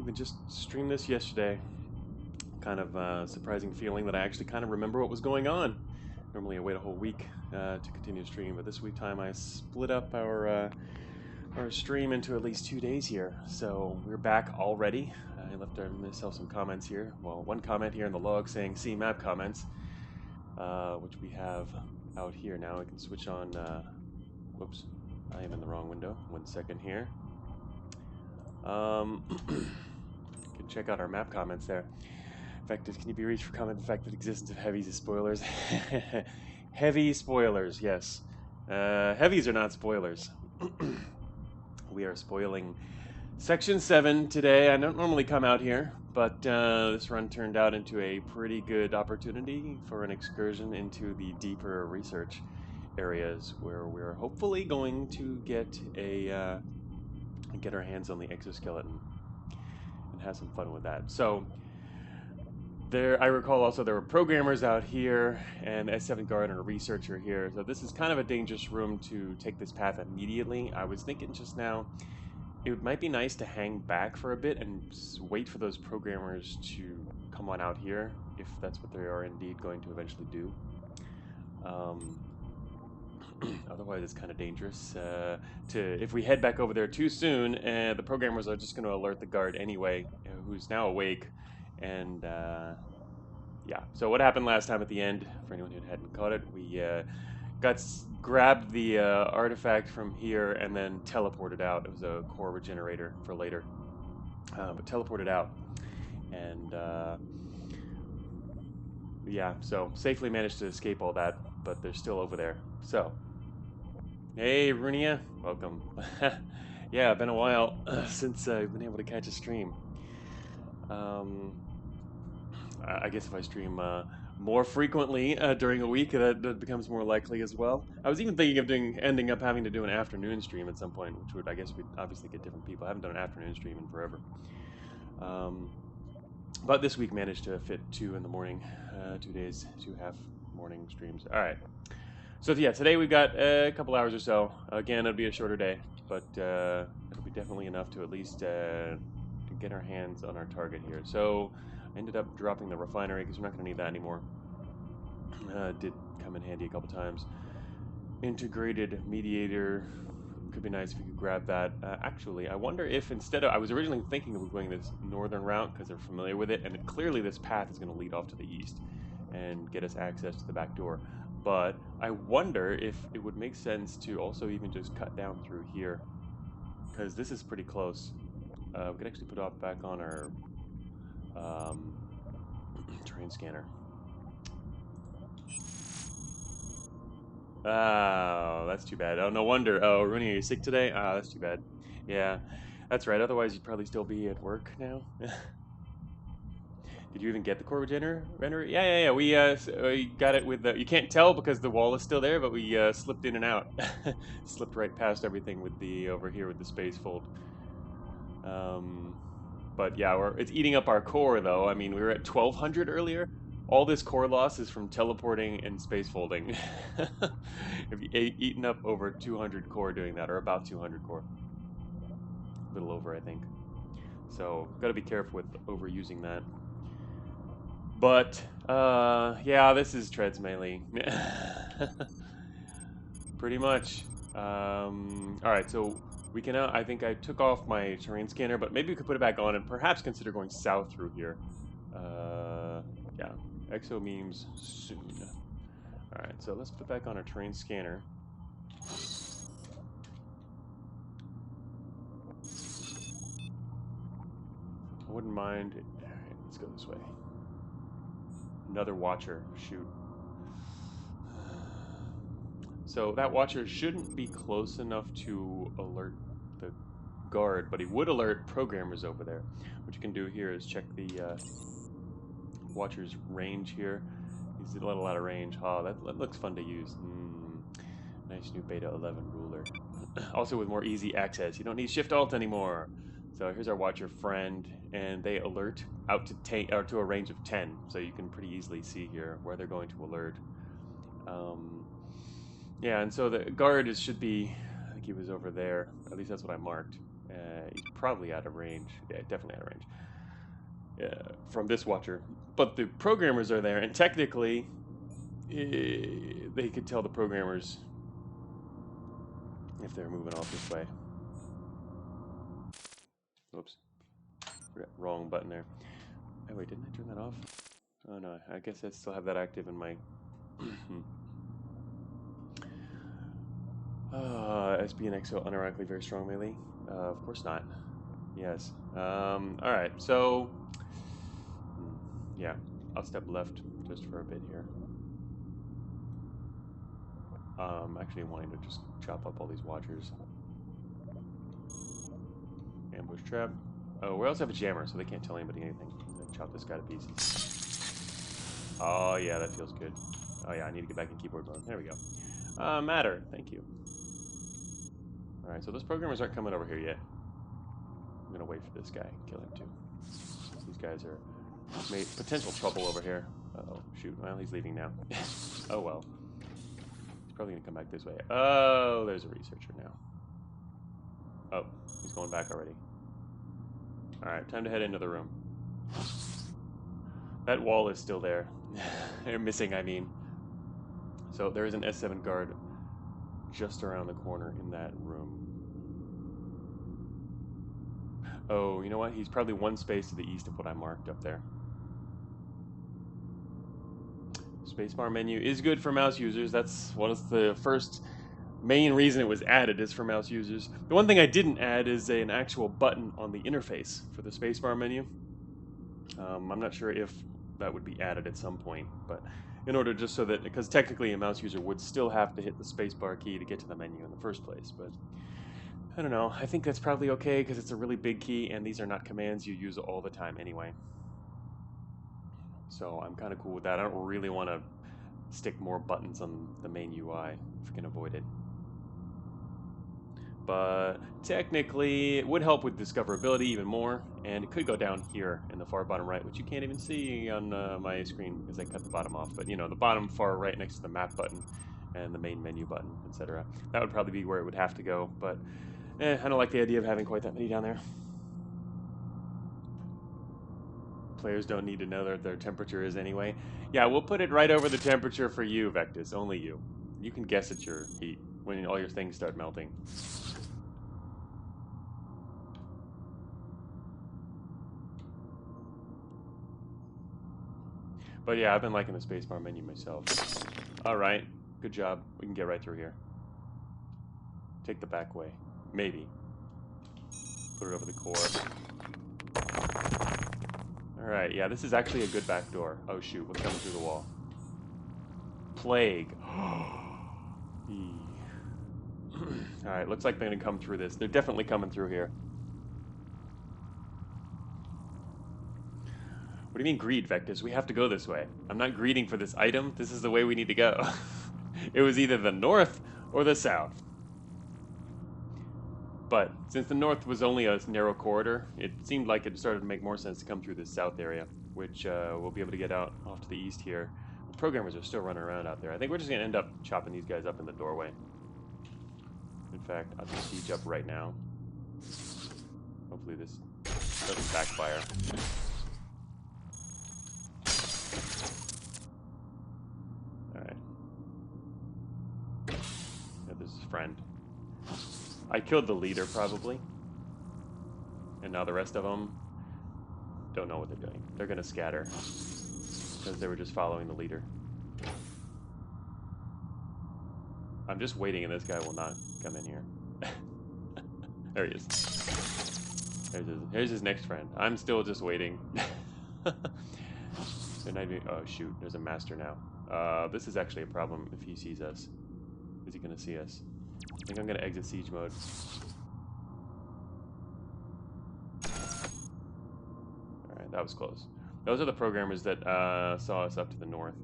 even just streamed this yesterday. Kind of surprising feeling that I actually kind of remember what was going on. Normally I wait a whole week to continue to stream, but this week time I split up our stream into at least 2 days here. So we're back already. I left myself some comments here. Well, one comment here in the log saying "see map comments," which we have out here now. I can switch on. Whoops, I am in the wrong window. 1 second here. You can check out our map comments there. Affected, can you be reached for comment the fact that existence of heavies is spoilers? Heavy spoilers, yes. Heavies are not spoilers. We are spoiling Section 7 today. I don't normally come out here, but this run turned out into a pretty good opportunity for an excursion into the deeper research areas where we're hopefully going to get our hands on the exoskeleton and have some fun with that. So I recall also there were programmers out here and S7 guard and a researcher here. So this is kind of a dangerous room to take this path immediately. I was thinking just now it might be nice to hang back for a bit and wait for those programmers to come on out here, if that's what they are indeed going to eventually do. Otherwise it's kind of dangerous if we head back over there too soon, the programmers are just going to alert the guard anyway, who's now awake. And yeah, so what happened last time at the end, for anyone who hadn't caught it, we grabbed the artifact from here and then teleported out. It was a core regenerator for later, but teleported out. And yeah, so safely managed to escape all that, but they're still over there. So, hey Runia, welcome. Yeah, been a while since I've been able to catch a stream. I guess if I stream more frequently during a week, that becomes more likely as well. I was even thinking of ending up having to do an afternoon stream at some point, which would, I guess, we'd obviously get different people. I haven't done an afternoon stream in forever. But this week managed to fit 2 in the morning, 2 days, 2 half morning streams. All right. So yeah, today we've got a couple hours or so. Again, it'll be a shorter day, but it'll be definitely enough to at least to get our hands on our target here. So I ended up dropping the refinery because we're not going to need that anymore. Did come in handy a couple times. Integrated mediator. Could be nice if we could grab that. Actually, I wonder if instead of... I was originally thinking of going this northern route because they're familiar with it, and clearly this path is going to lead off to the east and get us access to the back door. But I wonder if it would make sense to also even just cut down through here, because this is pretty close. We could actually put back on our terrain scanner. Oh, that's too bad. Oh, no wonder. Oh, Rooney, are you sick today? Ah, that's too bad. Yeah, that's right. Otherwise, you'd probably still be at work now. Did you even get the core regenerator? Yeah. We got it with the... You can't tell because the wall is still there, but we slipped in and out. Slipped right past everything with the... over here with the space fold. But yeah, it's eating up our core, though. I mean, we were at 1200 earlier. All this core loss is from teleporting and space folding. If you eaten up over 200 core doing that, or about 200 core. A little over, I think. So, gotta be careful with overusing that. But, yeah, this is Treads melee. Pretty much. Alright, so we can, I think I took off my terrain scanner, but maybe we could put it back on and perhaps consider going south through here. Yeah, exo memes soon. Alright, so let's put back on our terrain scanner. I wouldn't mind. Alright, let's go this way. Another watcher. Shoot. So that watcher shouldn't be close enough to alert the guard, but he would alert programmers over there. What you can do here is check the watcher's range here. He's a little out of range. Oh, that looks fun to use. Nice new beta 11 ruler. Also with more easy access. You don't need shift alt anymore. So here's our watcher friend, and they alert out to 10, or to a range of 10. So you can pretty easily see here where they're going to alert. Yeah, and so the guard should be, I think he was over there. At least that's what I marked. He's probably out of range. Yeah, definitely out of range. From this watcher. But the programmers are there, and technically, they could tell the programmers if they're moving off this way. Oops. Wrong button there. Oh wait, didn't I turn that off? Oh no, I guess I still have that active in my... SB and XO unironically very strong melee? Of course not. Yes. Alright, so... yeah, I'll step left just for a bit here. Actually wanting to just chop up all these watchers. Ambush trap. Oh, we also have a jammer, so they can't tell anybody anything. I'm gonna chop this guy to pieces. Oh yeah, that feels good. Oh yeah, I need to get back in keyboard mode. There we go. Matter, thank you. Alright, so those programmers aren't coming over here yet. I'm gonna wait for this guy, kill him too. These guys are potential trouble over here. Uh-oh, shoot, well, he's leaving now. Oh well. He's probably gonna come back this way. Oh, there's a researcher now. Oh, he's going back already. Alright, time to head into the room. That wall is still there. They're missing, I mean. So there is an S7 guard just around the corner in that room. Oh, you know what? He's probably one space to the east of what I marked up there. Spacebar menu is good for mouse users. That's one of the first main reason it was added, is for mouse users. The one thing I didn't add is an actual button on the interface for the spacebar menu. I'm not sure if that would be added at some point, but in order just so that, because technically a mouse user would still have to hit the spacebar key to get to the menu in the first place, but I don't know. I think that's probably okay because it's a really big key and these are not commands you use all the time anyway. So I'm kind of cool with that. I don't really want to stick more buttons on the main UI if we can avoid it. But technically it would help with discoverability even more, and it could go down here in the far bottom right, which you can't even see on my screen because I cut the bottom off, but you know, the bottom far right next to the map button and the main menu button, etc. That would probably be where it would have to go, but I don't like the idea of having quite that many down there. Players don't need to know what their temperature is anyway. Yeah, we'll put it right over the temperature for you, Vectus, only you. You can guess at your heat when all your things start melting. But yeah, I've been liking the spacebar menu myself. Alright, good job. We can get right through here. Take the back way. Maybe. Put it over the core. Alright, yeah, this is actually a good back door. Oh shoot, what's coming through the wall? Plague. Alright, looks like they're gonna come through this. They're definitely coming through here. What do you mean greed, Vectus? We have to go this way. I'm not greeding for this item. This is the way we need to go. It was either the north or the south. But since the north was only a narrow corridor, it seemed like it started to make more sense to come through this south area, which we'll be able to get out off to the east here. The programmers are still running around out there. I think we're just going to end up chopping these guys up in the doorway. In fact, I'll just siege up right now. Hopefully this doesn't backfire. Alright. Yeah, this is friend. I killed the leader, probably. And now the rest of them don't know what they're doing. They're going to scatter. Because they were just following the leader. I'm just waiting and this guy will not come in here. There he is. Here's his next friend. I'm still just waiting. Oh shoot, there's a master now. This is actually a problem if he sees us. Is he going to see us? I think I'm going to exit siege mode. Alright, that was close. Those are the programmers that saw us up to the north.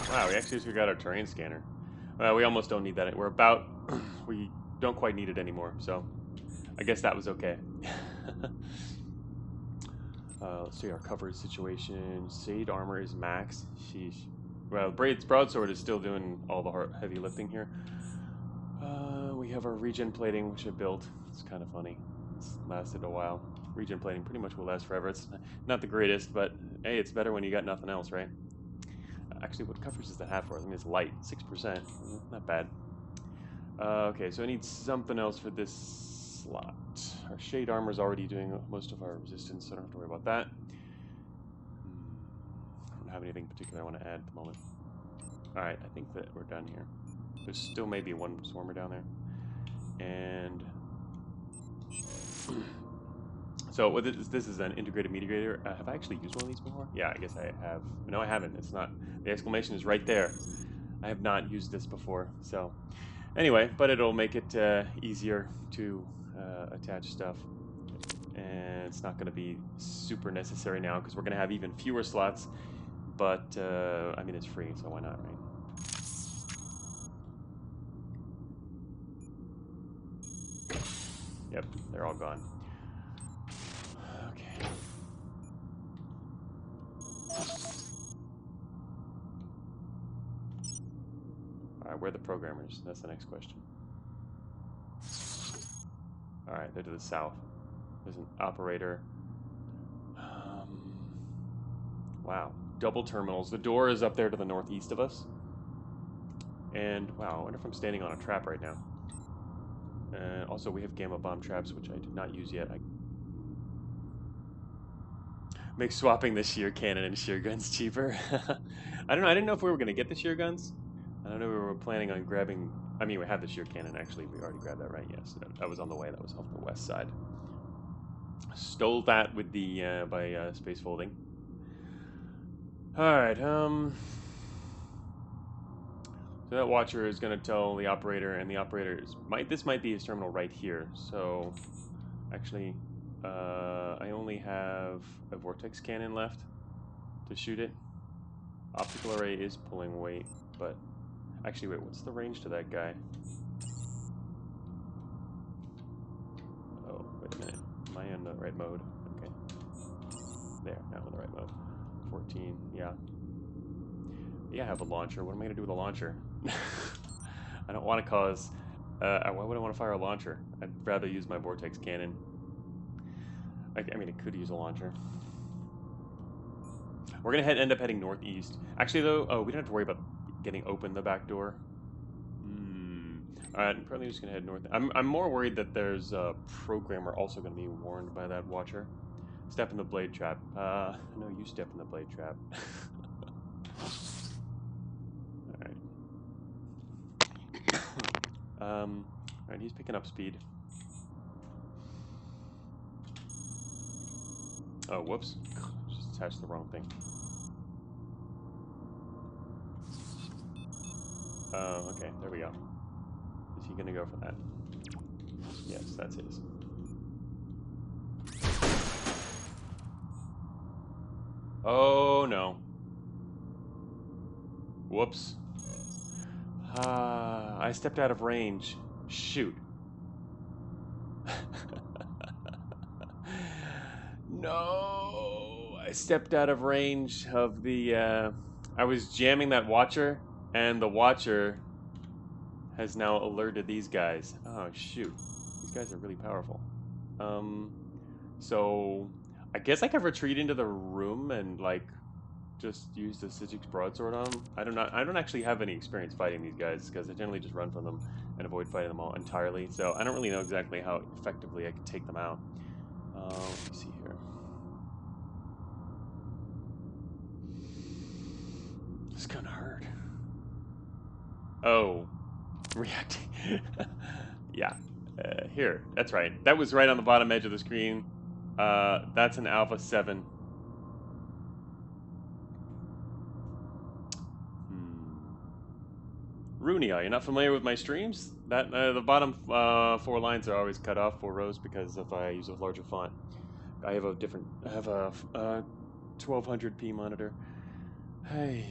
Wow, we actually just got our terrain scanner. Well, we almost don't need that. We're about... we don't quite need it anymore, so... I guess that was okay. Let's see our coverage situation. Shade armor is max. Sheesh. Well, Braid's broadsword is still doing all the heavy lifting here. We have our regen plating, which I built. It's kind of funny. It's lasted a while. Regen plating pretty much will last forever. It's not the greatest, but hey, it's better when you got nothing else, right? Actually, what coverage does that have for us? I mean, it's light, 6%. Not bad. Okay, so I need something else for this slot. Our shade armor is already doing most of our resistance, so I don't have to worry about that. I don't have anything particular I want to add at the moment. Alright, I think that we're done here. There's still maybe one swarmer down there. And so what this is an integrated meat grader. Have I actually used one of these before? Yeah, I guess I have. No, I haven't. It's not. The exclamation is right there. I have not used this before. So anyway, but it'll make it easier to attach stuff. And it's not going to be super necessary now because we're going to have even fewer slots. But I mean, it's free, so why not, right? Yep, they're all gone. Okay. Alright, where are the programmers? That's the next question. Alright, they're to the south. There's an operator. Wow. Double terminals. The door is up there to the northeast of us. And, wow, I wonder if I'm standing on a trap right now. Also, we have gamma bomb traps, which I did not use yet. Make swapping the shear cannon and shear guns cheaper. I don't know. I didn't know if we were going to get the shear guns. I don't know. We were planning on grabbing. I mean, we have the shear cannon. Actually, we already grabbed that, right? Yes, that was on the way. That was off the west side. Stole that with the by space folding. All right. So that watcher is going to tell the operator, and the operator this might be his terminal right here. So, actually, I only have a vortex cannon left to shoot it. Optical array is pulling weight, but actually, wait, what's the range to that guy? Oh, wait a minute. Am I in the right mode? Okay. There, now I'm in the right mode. 14, yeah. Yeah, I have a launcher. What am I going to do with a launcher? I don't want to cause... why would I want to fire a launcher? I'd rather use my vortex cannon. I mean, it could use a launcher. We're going to end up heading northeast. Actually, though, we don't have to worry about getting open the back door. Alright, I'm probably just going to head north. I'm more worried that there's a programmer also going to be warned by that watcher. Step in the blade trap. No, you step in the blade trap. Alright, he's picking up speed. Oh, whoops. Just attached the wrong thing. Oh, okay, there we go. Is he gonna go for that? Yes, that's his. Oh, no. Whoops. I stepped out of range. Shoot. No! I stepped out of range of the, I was jamming that watcher, and the watcher has now alerted these guys. Oh, shoot. These guys are really powerful. So, I guess I could retreat into the room and, like, just use the Sigic's broadsword on them. I don't actually have any experience fighting these guys because I generally just run from them and avoid fighting them all entirely. So I don't really know exactly how effectively I can take them out. Let me see here. This kind of hurt. Oh, reacting. Yeah, here. That's right. That was right on the bottom edge of the screen. That's an Alpha 7. Runia, you're not familiar with my streams? That the bottom 4 lines are always cut off, 4 rows, because if I use a larger font. I have a 1200p monitor. Hey,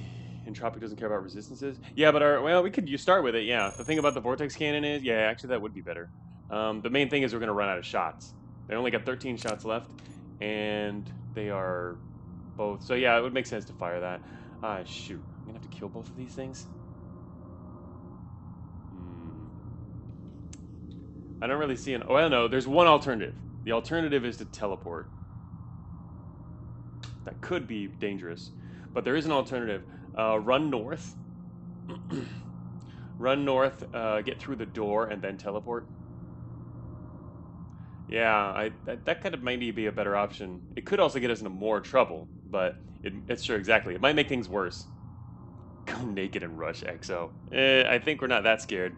Entropic doesn't care about resistances. Yeah, but well, we could start with it. Yeah, the thing about the vortex cannon is, yeah, actually that would be better. The main thing is we're gonna run out of shots. They only got 13 shots left, and They are both. So yeah, it would make sense to fire that. Ah, shoot. I'm gonna have to kill both of these things. I don't really see an... Oh, well, no, there's one alternative. The alternative is to teleport. That could be dangerous. But there is an alternative. Run north. Run north, get through the door, and then teleport. Yeah, that could maybe be a better option. It could also get us into more trouble, but it's sure, exactly. It might make things worse. Go naked and rush EXO. I think we're not that scared.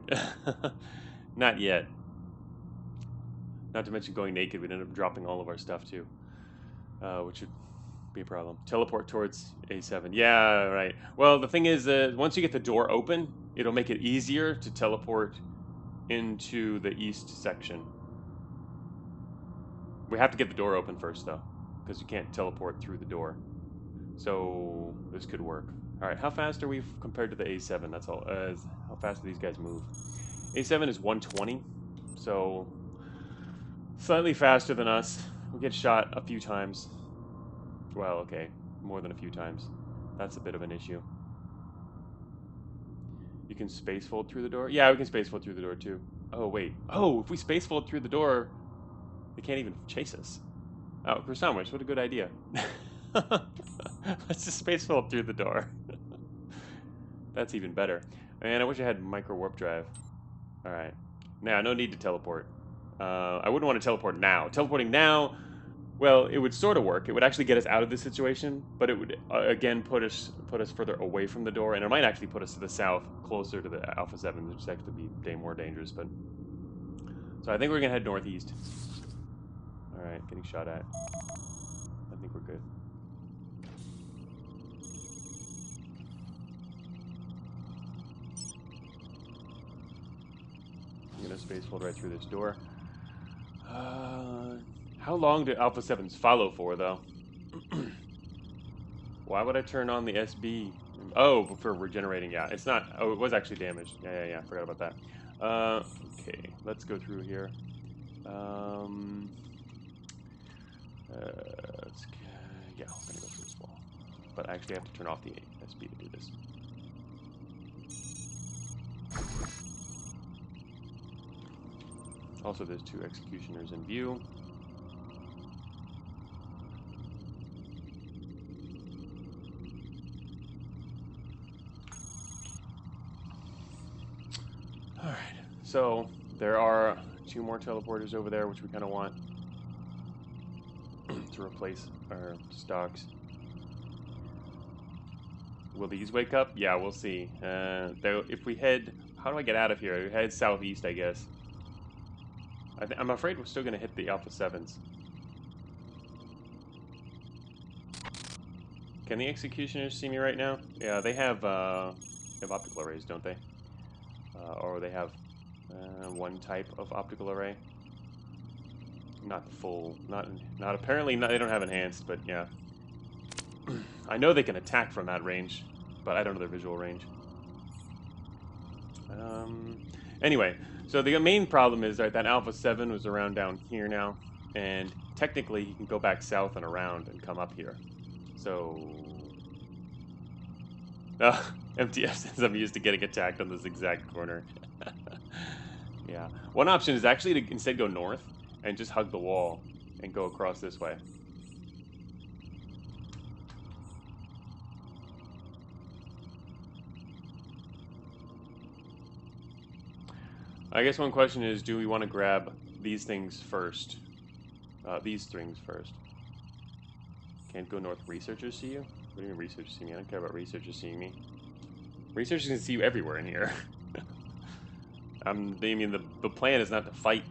Not yet. Not to mention going naked, we'd end up dropping all of our stuff too, which would be a problem. Teleport towards A7. Yeah, right. Well, the thing is, once you get the door open, it'll make it easier to teleport into the east section. We have to get the door open first, though, because you can't teleport through the door. So this could work. All right, how fast are we compared to the A7? That's all. How fast do these guys move? A7 is 120, so slightly faster than us. We get shot a few times. Well, okay, more than a few times. That's a bit of an issue. You can space fold through the door? Yeah, we can space fold through the door too. Oh, wait. Oh, if we space fold through the door, they can't even chase us. Oh, Krasnowicz, what a good idea. Let's just space fold through the door. That's even better. Man, I wish I had micro warp drive. Alright. Now, no need to teleport. I wouldn't want to teleport now. Teleporting now, well, it would sort of work. It would actually get us out of this situation, but it would, again, put us further away from the door, and it might actually put us to the south, closer to the Alpha 7, which is actually be more dangerous, but... So I think we're going to head northeast. Alright, getting shot at. I think we're good. I'm going to space fold right through this door. How long do Alpha 7s follow for, though? Why would I turn on the SB? Oh, for regenerating, yeah. It's not... Oh, it was actually damaged. Yeah. Forgot about that. Okay, let's go through here. Yeah, I'm going to go through this wall. But I actually have to turn off the SB to do this. Also, there's 2 executioners in view. Alright, so there are 2 more teleporters over there, which we kind of want to replace our stocks. Will these wake up? Yeah, we'll see. If we head... How do I get out of here? We head southeast, I guess. I'm afraid we're still going to hit the Alpha 7s. Can the executioners see me right now? Yeah, they have optical arrays, don't they? Or they have one type of optical array. Not the full, not apparently, they don't have enhanced, but yeah. I know they can attack from that range, but I don't know their visual range. Anyway, so the main problem is that Alpha 7 was around down here now, and technically he can go back south and around and come up here. So... MTF says I'm used to getting attacked on this exact corner. Yeah. One option is actually to instead go north and just hug the wall and go across this way. I guess one question is, do we want to grab these things first? These things first. Can't go north. Researchers see you? What do you mean researchers see me? I don't care about researchers seeing me. Researchers can see you everywhere in here. I mean, the plan is not to fight.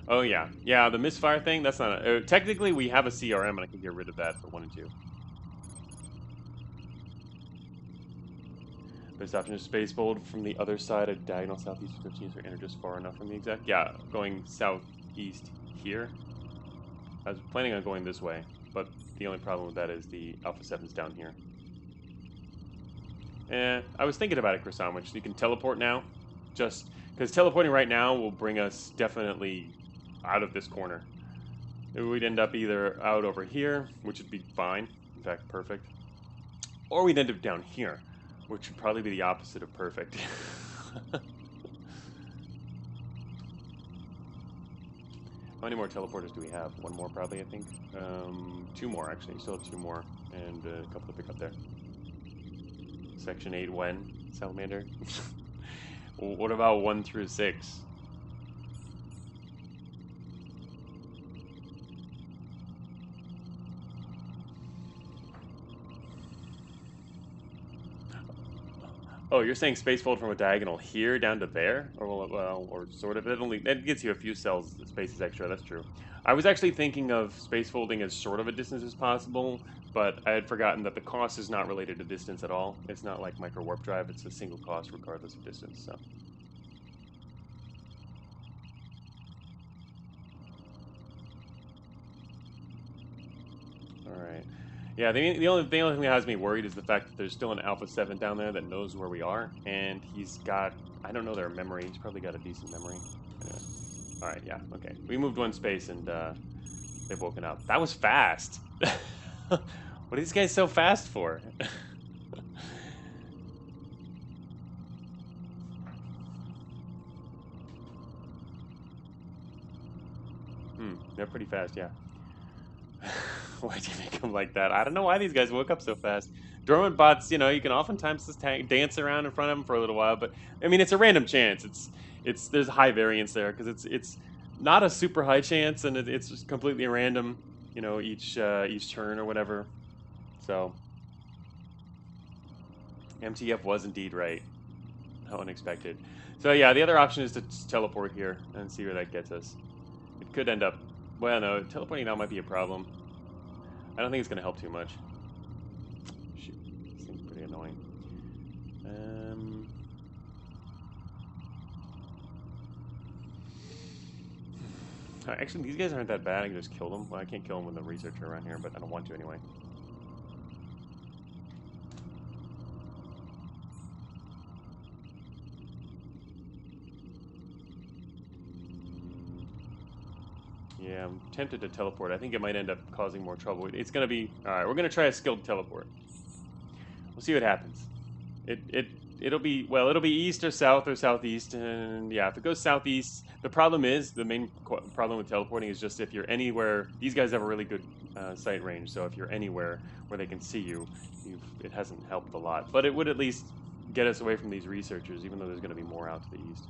Oh, yeah. Yeah, the misfire thing, that's not a... technically, we have a CRM, and I can get rid of that for 1 and 2. Best option is space fold from the other side of diagonal southeast 15 or enter just far enough from the exact... Yeah, going southeast here. I was planning on going this way, but the only problem with that is the Alpha 7's down here. I was thinking about it, Krasnowicz. You can teleport now, just... Because teleporting right now will bring us definitely out of this corner. We'd end up either out over here, which would be fine, in fact, perfect, or we'd end up down here, which would probably be the opposite of perfect. How many more teleporters do we have? One more, probably, I think. 2 more, actually. Still have 2 more, and a couple to pick up there. Section 8, when? Salamander? What about 1 through 6? Oh, you're saying spacefold from a diagonal here down to there, or well, or sort of. It gets you a few cells spaces extra. That's true. I was actually thinking of spacefolding as short of a distance as possible, but I had forgotten that the cost is not related to distance at all. It's not like micro warp drive. It's a single cost regardless of distance. So. All right. Yeah, the only thing that has me worried is the fact that there's still an Alpha 7 down there that knows where we are, and he's got, I don't know their memory, he's probably got a decent memory. Anyway. Alright, yeah, okay. We moved 1 space and they've woken up. That was fast! What are these guys so fast for? They're pretty fast, yeah. Why'd you make them like that? I don't know why these guys woke up so fast. Dormant bots, you know, you can oftentimes just dance around in front of them for a little while, but I mean, it's a random chance. There's high variance there because it's not a super high chance, and it's just completely random, you know, each turn or whatever. So MTF was indeed right. How unexpected. So yeah, the other option is to teleport here and see where that gets us. It could end up, well, no, teleporting now might be a problem. I don't think it's going to help too much. Shoot, this thing's pretty annoying. Actually, these guys aren't that bad. I can just kill them. Well, I can't kill them with the researcher around here, but I don't want to anyway. Yeah, I'm tempted to teleport. I think it might end up causing more trouble. It's going to be... Alright, we're going to try a skilled teleport. We'll see what happens. It'll be... Well, it'll be east or southeast. And yeah, if it goes southeast... The problem is, the main problem with teleporting is just if you're anywhere... These guys have a really good sight range, so if you're anywhere where they can see you, it hasn't helped a lot. But it would at least get us away from these researchers, even though there's going to be more out to the east.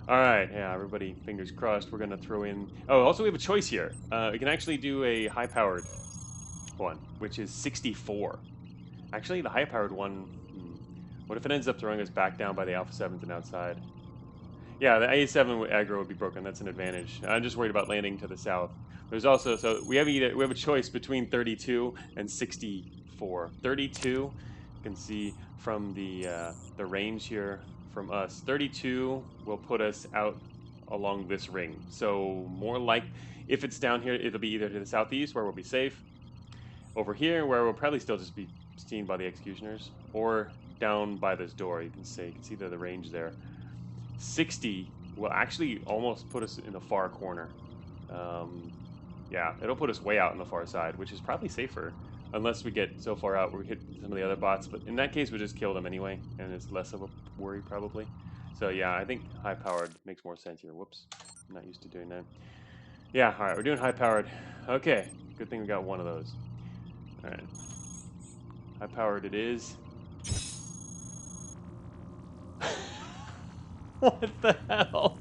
Alright, yeah, everybody, fingers crossed. We're going to throw in... Oh, also we have a choice here. We can actually do a high-powered one, which is 64. Actually, the high-powered one... What if it ends up throwing us back down by the Alpha 7s and outside? Yeah, the A7 aggro would be broken. That's an advantage. I'm just worried about landing to the south. There's also... So we have a choice between 32 and 64. 32, you can see from the range here... From us, 32 will put us out along this ring. So more like, if it's down here, it'll be either to the southeast where we'll be safe, over here where we'll probably still just be seen by the executioners, or down by this door. You can see the range there. 60 will actually almost put us in the far corner. Yeah, it'll put us way out on the far side, which is probably safer. Unless we get so far out where we hit some of the other bots. But in that case, we just kill them anyway. And it's less of a worry, probably. So yeah, I think high-powered makes more sense here. Whoops. I'm not used to doing that. Yeah, alright, we're doing high-powered. Okay, good thing we got one of those. Alright. High-powered it is. What the hell?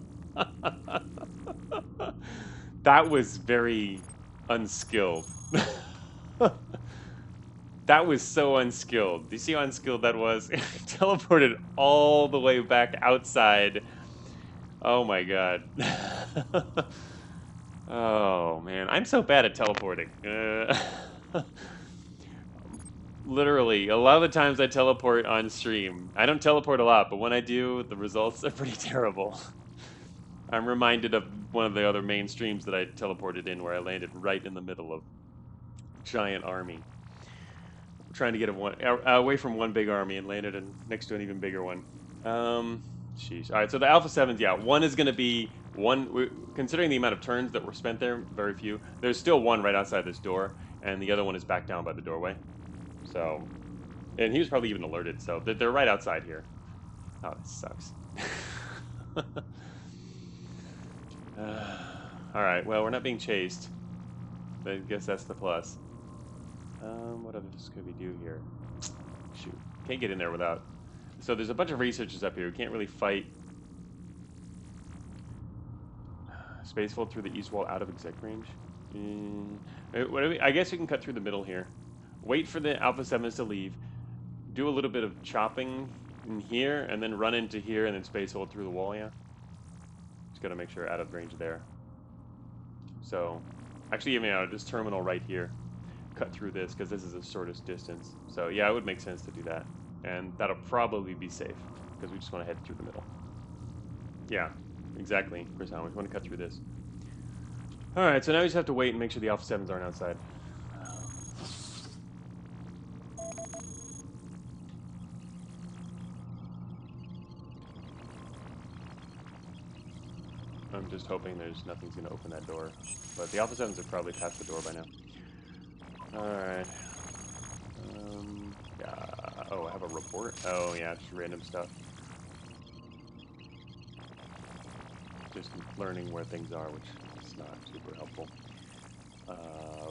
That was very unskilled. That was so unskilled. Do you see how unskilled that was? It teleported all the way back outside. Oh my god. Oh man, I'm so bad at teleporting. Literally, a lot of the times I teleport on stream. I don't teleport a lot, but when I do, the results are pretty terrible. I'm reminded of one of the other main streams that I teleported in where I landed right in the middle of a giant army. Trying to get away from one big army and landed next to an even bigger one. Sheesh. All right, so the Alpha 7s, yeah, one is going to be considering the amount of turns that were spent there, very few. There's still one right outside this door, and the other one is back down by the doorway. So, and he was probably even alerted. So they're right outside here. Oh, this sucks. All right. Well, we're not being chased. I guess that's the plus. What others could we do here? Shoot, can't get in there without. So there's a bunch of researchers up here. We can't really fight. Space fold through the east wall out of exec range. I guess we can cut through the middle here. Wait for the Alpha 7s to leave. Do a little bit of chopping in here, and then run into here, and then space hold through the wall, yeah? Just gotta make sure out of range there. So, actually, even out of this terminal right here. Cut through this, because this is the shortest distance. So, yeah, it would make sense to do that. And that'll probably be safe, because we just want to head through the middle. Yeah. Exactly, Chris. We want to cut through this. Alright, so now we just have to wait and make sure the Alpha 7s aren't outside. I'm just hoping nothing's going to open that door. But the Alpha 7s have probably passed the door by now. Alright. Yeah. Oh, I have a report? Oh, yeah, just random stuff. Just learning where things are, which is not super helpful. We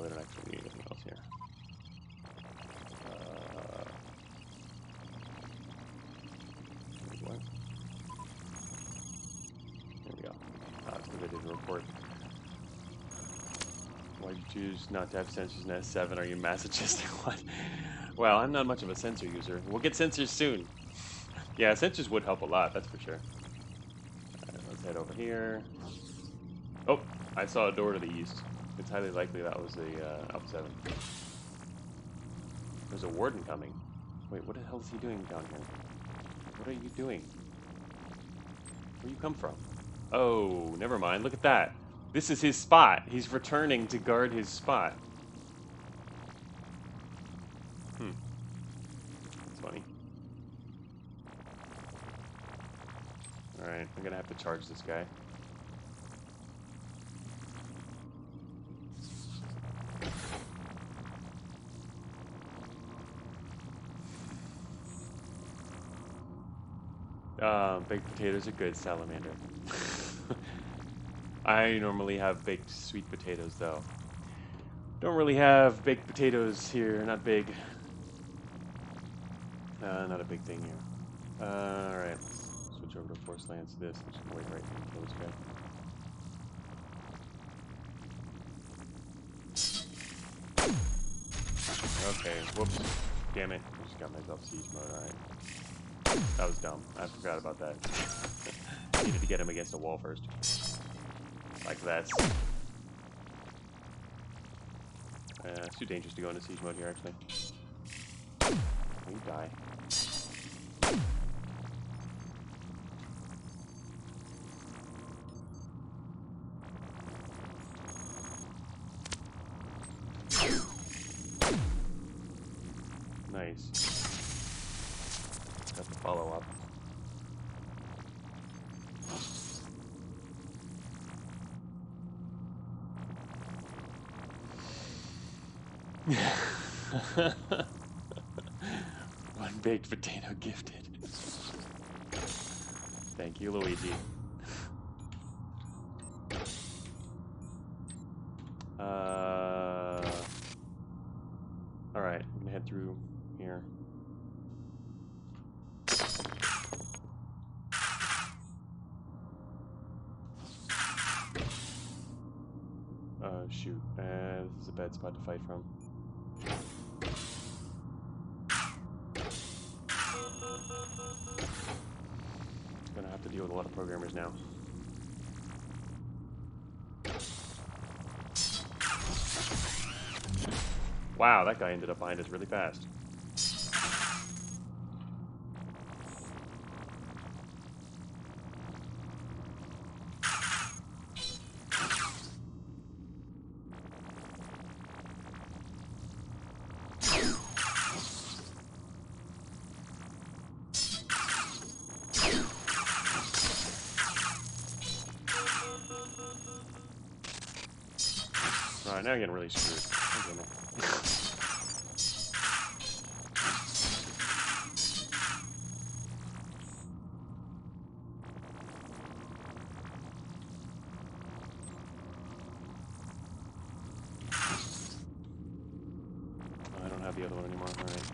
don't actually need anything else here. What? There we go. That's because I did a report. Why'd you choose not to have sensors in S7? Are you masochistic? What? Well, I'm not much of a sensor user. We'll get sensors soon. Yeah, sensors would help a lot, that's for sure. Head over here. Oh, I saw a door to the east. It's highly likely that was the Alpha 7. There's a warden coming. Wait, what the hell is he doing down here? What are you doing? Where you come from? Oh, never mind. Look at that. This is his spot. He's returning to guard his spot. That's funny. Alright, I'm gonna have to charge this guy. Baked potatoes are good, salamander. I normally have baked sweet potatoes, though. Don't really have baked potatoes here, not big. Not a big thing here. Alright. Switch over to Force Lance this. I'm just gonna wait right here and kill this guy. Okay, whoops. Damn it. I just got myself siege mode, alright. That was dumb. I forgot about that. Needed to get him against a wall first. Like that. It's too dangerous to go into siege mode here, actually. You die. Nice. Got the follow up. One baked potato gifted. Thank you, Luigi. Alright, I'm gonna head through here. Shoot. This is a bad spot to fight from. Gonna have to deal with a lot of programmers now. Wow, that guy ended up behind us really fast. Alright, now you're getting really screwed. God damn it. I don't have the other one anymore. Alright.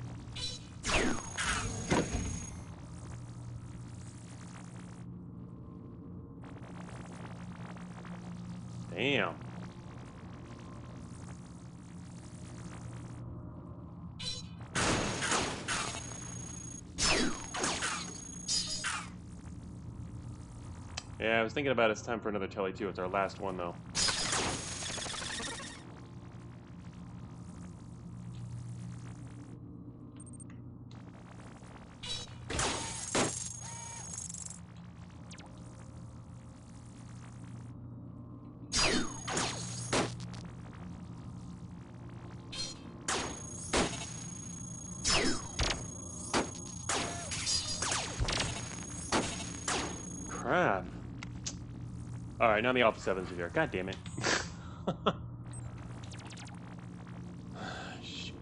Damn. Yeah, I was thinking about it's time for another telly too. It's our last one though. Crap. Alright, now the Alpha 7s are here. God damn it. Shoot.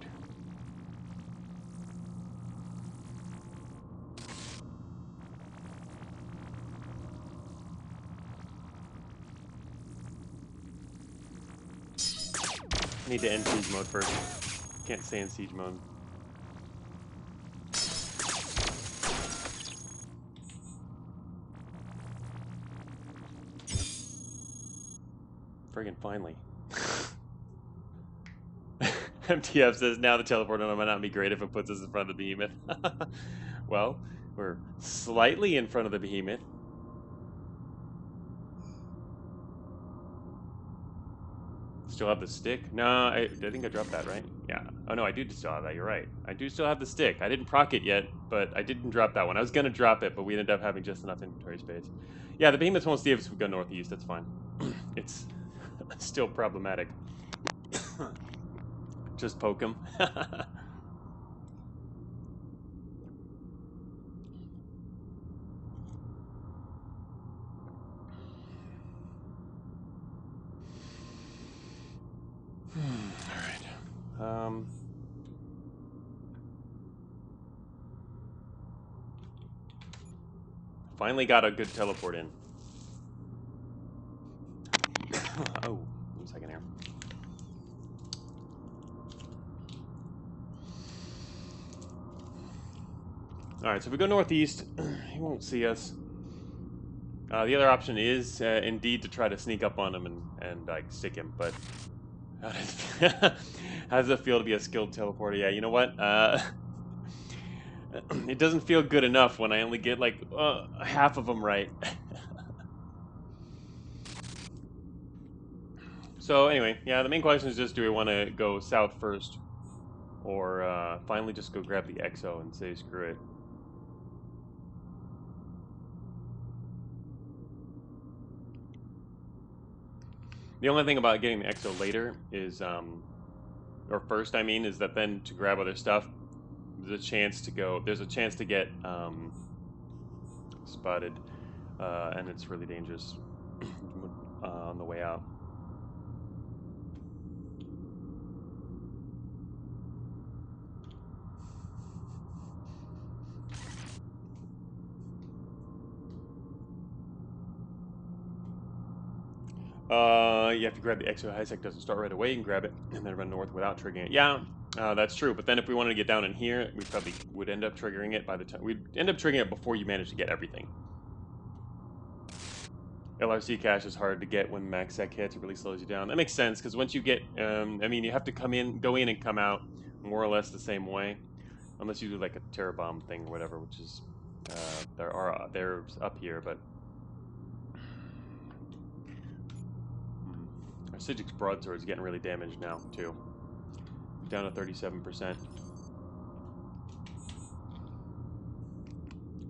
I need to end siege mode first. Can't stay in siege mode. Friggin' finally. MTF says, now the teleport on might not be great if it puts us in front of the behemoth. Well, we're slightly in front of the behemoth. Still have the stick? No, I think I dropped that, right? Yeah. Oh no, I do still have that, you're right. I do still have the stick. I didn't proc it yet, but I didn't drop that one. I was gonna drop it, but we ended up having just enough inventory space. Yeah, the behemoths won't see us if we go northeast, that's fine. It's still problematic. Just poke him. Alright. Finally got a good teleport in. Oh, 1 second here. Alright, so if we go northeast, he won't see us. The other option is, indeed, to try to sneak up on him and like, stick him, but... How does it feel to be a skilled teleporter? Yeah, you know what? It doesn't feel good enough when I only get, like, half of them right. So, anyway, yeah, the main question is just, do we want to go south first? Or, finally just go grab the EXO and say, screw it. The only thing about getting the EXO later is, or first, I mean, is that then to grab other stuff, there's a chance to get, spotted, and it's really dangerous on the way out. You have to grab the EXO. High-Sec doesn't start right away. You can grab it and then run north without triggering it. Yeah, that's true. But then if we wanted to get down in here, we probably would end up triggering it by the time... We'd end up triggering it before you manage to get everything. LRC cache is hard to get when max sec hits. It really slows you down. That makes sense, because once you get... I mean, you have to go in and come out more or less the same way. Unless you do like a terror bomb thing or whatever, which is... they're up here, but... Sigic's broadsword is getting really damaged now, too. Down to 37%.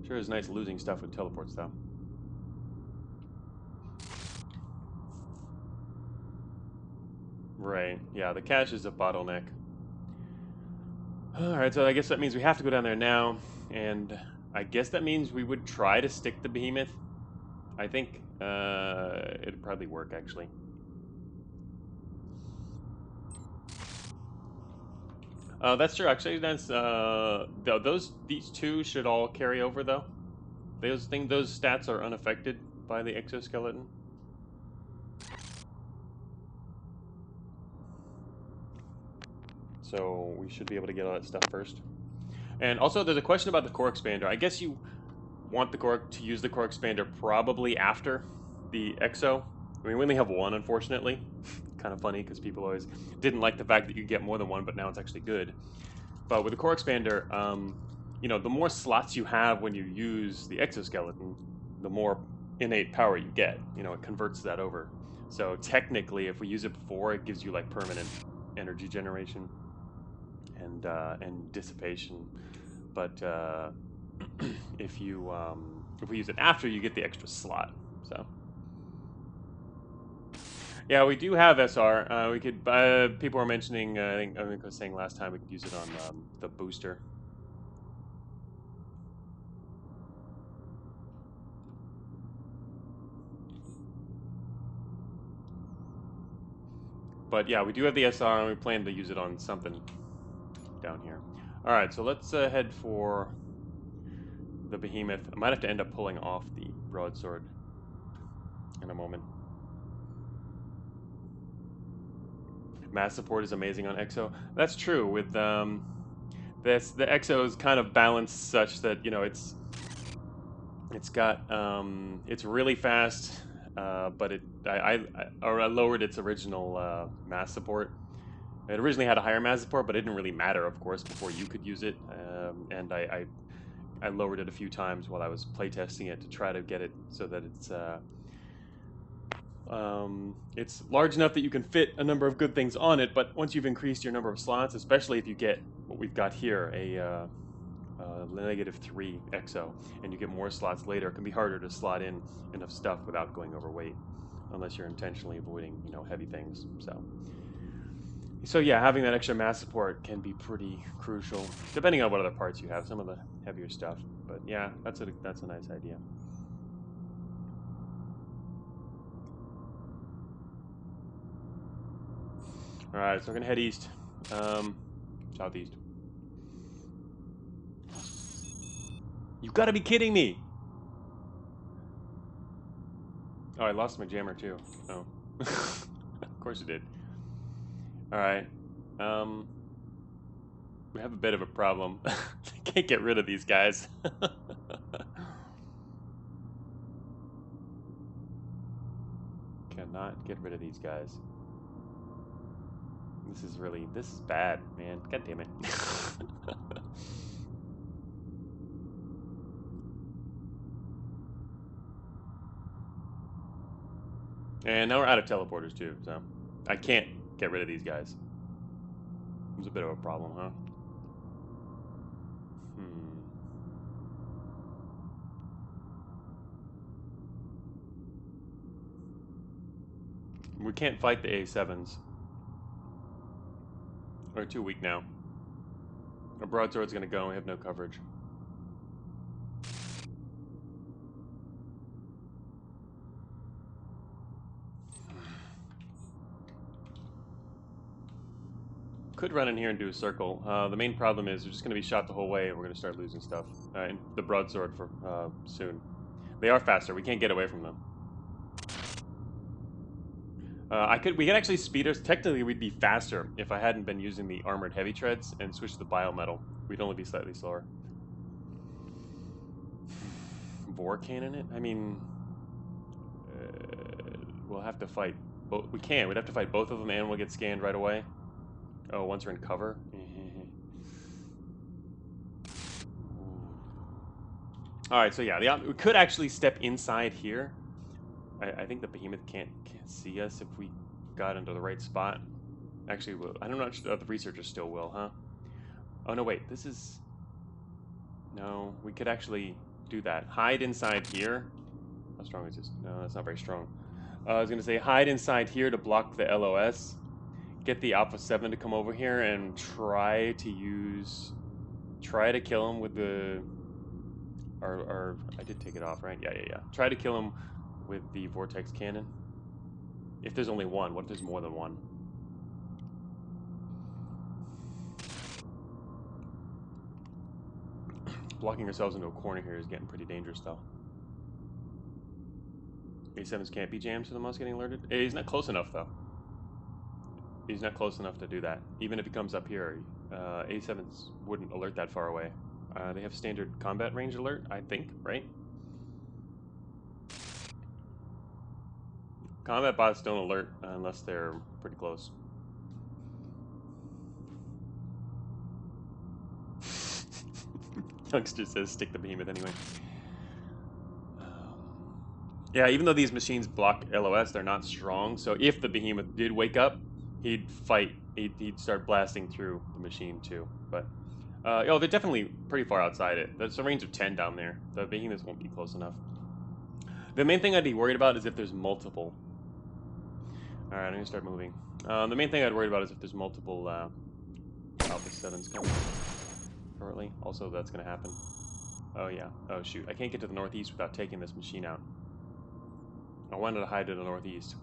Sure is nice losing stuff with teleports, though. Right, yeah, the cache is a bottleneck. Alright, so I guess that means we have to go down there now, and I guess that means we would try to stick the behemoth. I think it'd probably work, actually. That's true. Actually, that's these two should all carry over though. Those stats are unaffected by the exoskeleton. So we should be able to get all that stuff first. And also, there's a question about the core expander. I guess you want the core to use the core expander probably after the exo. I mean, we only have one, unfortunately. Kind of funny because people always didn't like the fact that you get more than one, but now it's actually good. But with the core expander, you know, the more slots you have when you use the exoskeleton, the more innate power you get. You know, it converts that over. So technically, if we use it before, it gives you like permanent energy generation and dissipation. But if we use it after, you get the extra slot. So. Yeah, we do have SR. We could. People were mentioning. I think I was saying last time we could use it on the booster. But yeah, we do have the SR, and we plan to use it on something down here. All right, so let's head for the behemoth. I might have to end up pulling off the broadsword in a moment. Mass support is amazing on Exo. That's true. With the Exo is kind of balanced such that, you know, it's got it's really fast, but I lowered its original mass support. It originally had a higher mass support, but it didn't really matter, of course, before you could use it. And I lowered it a few times while I was playtesting it to try to get it so that it's large enough that you can fit a number of good things on it, but once you've increased your number of slots, especially if you get what we've got here, a -3 exo, and you get more slots later, it can be harder to slot in enough stuff without going overweight, unless you're intentionally avoiding, you know, heavy things. So yeah, having that extra mass support can be pretty crucial, depending on what other parts you have. Some of the heavier stuff, but yeah, that's a nice idea. All right, so we're gonna head east, southeast. You gotta be kidding me! Oh, I lost my jammer too. Oh, of course you did. All right, we have a bit of a problem. Can't get rid of these guys. Cannot get rid of these guys. This is bad, man. God damn it. And now we're out of teleporters too, so I can't get rid of these guys. It's a bit of a problem, huh? We can't fight the A7s. We're too weak now. Our broadsword's gonna go and we have no coverage. Could run in here and do a circle. The main problem is we're just going to be shot the whole way, and we're going to start losing stuff. And the broadsword for soon. They are faster. We can't get away from them. We could actually speed us. Technically, we'd be faster if I hadn't been using the armored heavy treads and switched to biometal. We'd only be slightly slower. Vor cannon it? I mean, we'll have to fight. We can't. We'd have to fight both of them, and we'll get scanned right away. Oh, once we're in cover? Alright, so yeah, we could actually step inside here. I think the behemoth can't see us if we got into the right spot. Actually, I don't know, the researchers still will, huh? Oh, no, wait, this is... No, we could actually do that. Hide inside here. How strong is this? No, that's not very strong. I was going to say hide inside here to block the LOS. Get the Alpha 7 to come over here and try to kill him with the... I did take it off, right? Yeah. Try to kill him with the Vortex Cannon. If there's only one, what if there's more than one? blocking ourselves into a corner here is getting pretty dangerous, though. A7s can't be jammed, so the mouse getting alerted. He's not close enough, though. He's not close enough to do that. Even if he comes up here, A7s wouldn't alert that far away. They have standard combat range alert, I think, right? Combat bots don't alert unless they're pretty close. Youngster says stick the behemoth anyway. Yeah, even though these machines block LOS, they're not strong. So if the behemoth did wake up, he'd fight. He'd start blasting through the machine too. But oh, they're definitely pretty far outside it. There's a range of 10 down there. The behemoths won't be close enough. The main thing I'd be worried about is if there's multiple. All right, I'm gonna start moving. The main thing I'd worry about is if there's multiple Alpha 7s coming shortly. Also, that's gonna happen. Oh yeah. Oh shoot, I can't get to the northeast without taking this machine out. I wanted to hide to the northeast.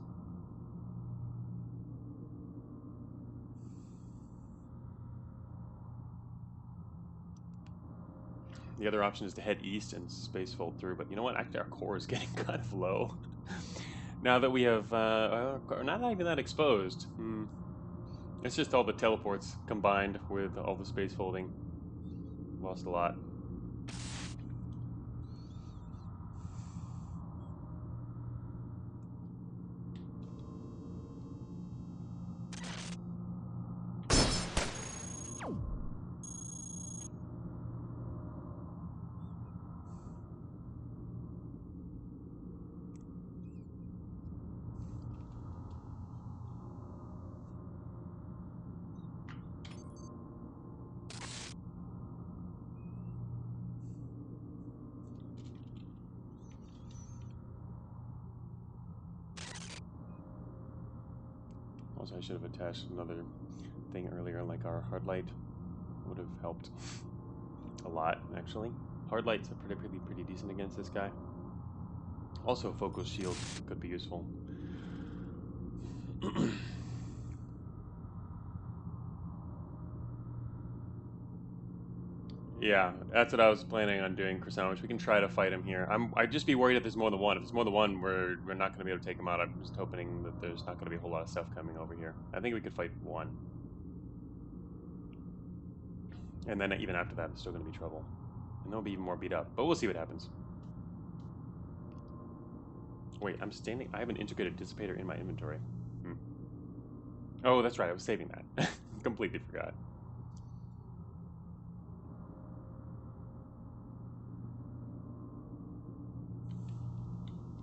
The other option is to head east and space fold through, but you know what? Actually, our core is getting kind of low. Now that we have, not even that exposed. It's just all the teleports combined with all the space folding. Lost a lot. Also, I should have attached another thing earlier, like our hard light would have helped a lot, actually. Hard lights are pretty decent against this guy. Also, focus shield could be useful. Yeah, that's what I was planning on doing, Chrysanthemum. We can try to fight him here. I'd just be worried if there's more than one. If there's more than one, we're not going to be able to take him out. I'm just hoping that there's not going to be a whole lot of stuff coming over here. I think we could fight one. And then even after that, there's still going to be trouble. And they'll be even more beat up. But we'll see what happens. Wait, I have an integrated dissipator in my inventory. Oh, that's right. I was saving that. Completely forgot.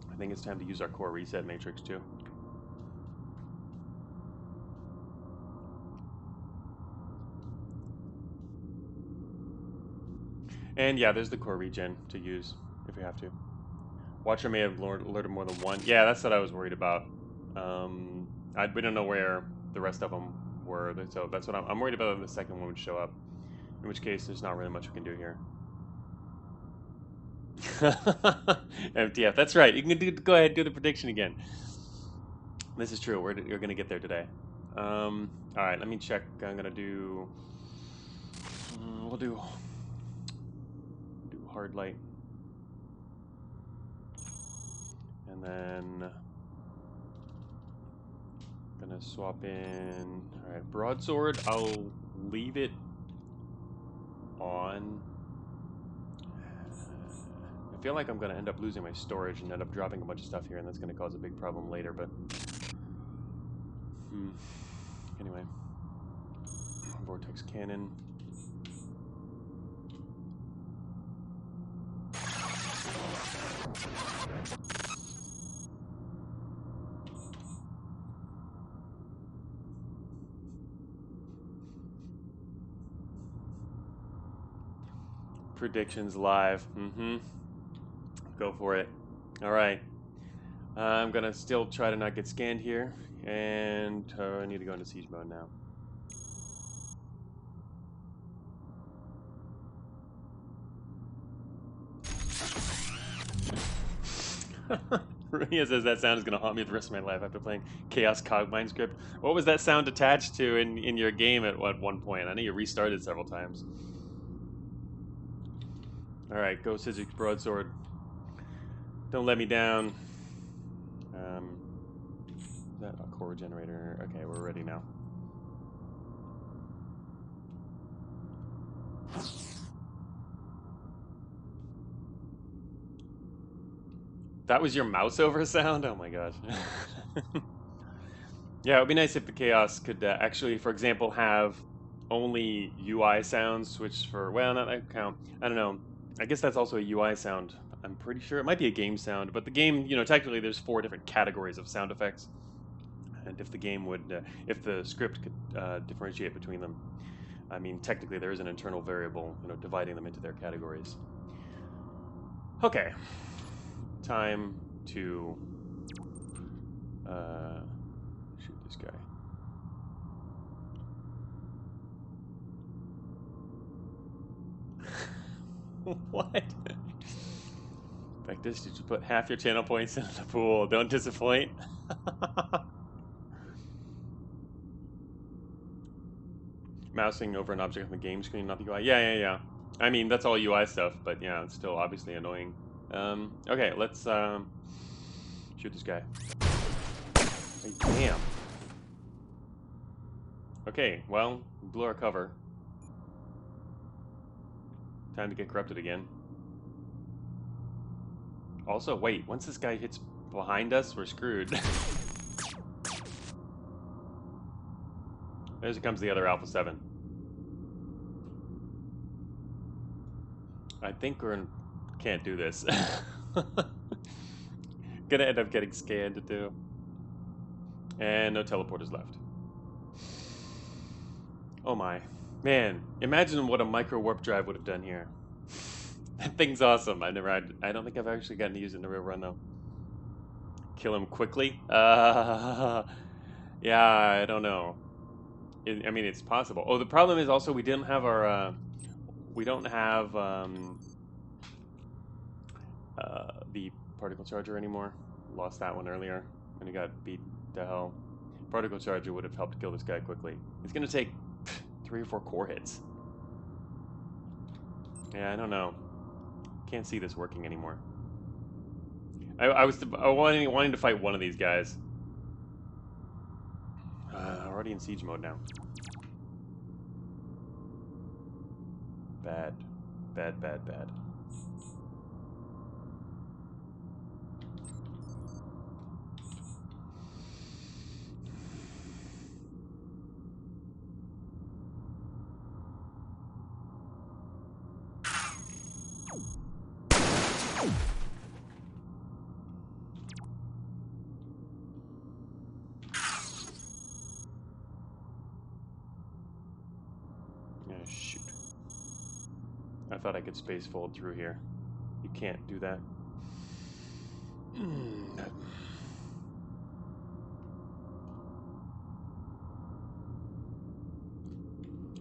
I think it's time to use our core reset matrix too. And yeah, there's the core regen to use if we have to. Watcher may have alerted more than one. Yeah, that's what I was worried about. We don't know where the rest of them were, so that's what I'm worried about if the second one would show up. In which case, there's not really much we can do here. MTF, that's right. You can go ahead and do the prediction again. This is true. We're going to get there today. All right, let me check. I'm going to do... we'll do hard light. And then... going to swap in... All right, broadsword. I'll leave it on... I feel like I'm going to end up losing my storage and end up dropping a bunch of stuff here, and that's going to cause a big problem later, but... Anyway. Vortex cannon. Predictions live. Go for it. Alright. I'm gonna still try to not get scanned here. And I need to go into siege mode now. Ruia says that sound is gonna haunt me the rest of my life after playing Chaos Cogmind script. What was that sound attached to in your game at one point? I know you restarted several times. Alright, go Sizik's broadsword. Don't let me down. Is that a core generator? Okay, we're ready now. That was your mouse over sound? Oh my gosh. Yeah, it would be nice if the Chaos could actually, for example, have only UI sounds, which for, well, not that count. I don't know. I guess that's also a UI sound. I'm pretty sure it might be a game sound, but the game, you know, technically there's 4 different categories of sound effects. And if the game would, if the script could differentiate between them, I mean, technically there is an internal variable, you know, dividing them into their categories. Okay. Time to shoot this guy. What? Like this, you just put half your channel points into the pool. Don't disappoint. Mousing over an object on the game screen, not the UI. Yeah. I mean, that's all UI stuff, but yeah, it's still obviously annoying. Okay, let's shoot this guy. Hey, damn. Okay, well, we blew our cover. Time to get corrupted again. Also, wait, once this guy hits behind us, we're screwed. There comes the other Alpha 7. I think can't do this. Gonna end up getting scanned too. And no teleporters left. Oh my. Man, imagine what a micro warp drive would have done here. That thing's awesome. I don't think I've actually gotten to use it in the real run though. Kill him quickly? Yeah, I don't know. I mean, it's possible. Oh, the problem is also we didn't have our, we don't have the particle charger anymore. Lost that one earlier when he got beat to hell. Particle charger would have helped kill this guy quickly. It's gonna take 3 or 4 core hits. Yeah, I don't know. Can't see this working anymore. I was wanting to fight one of these guys. Already in siege mode now. Bad. Bad. Shoot. I thought I could space fold through here. You can't do that.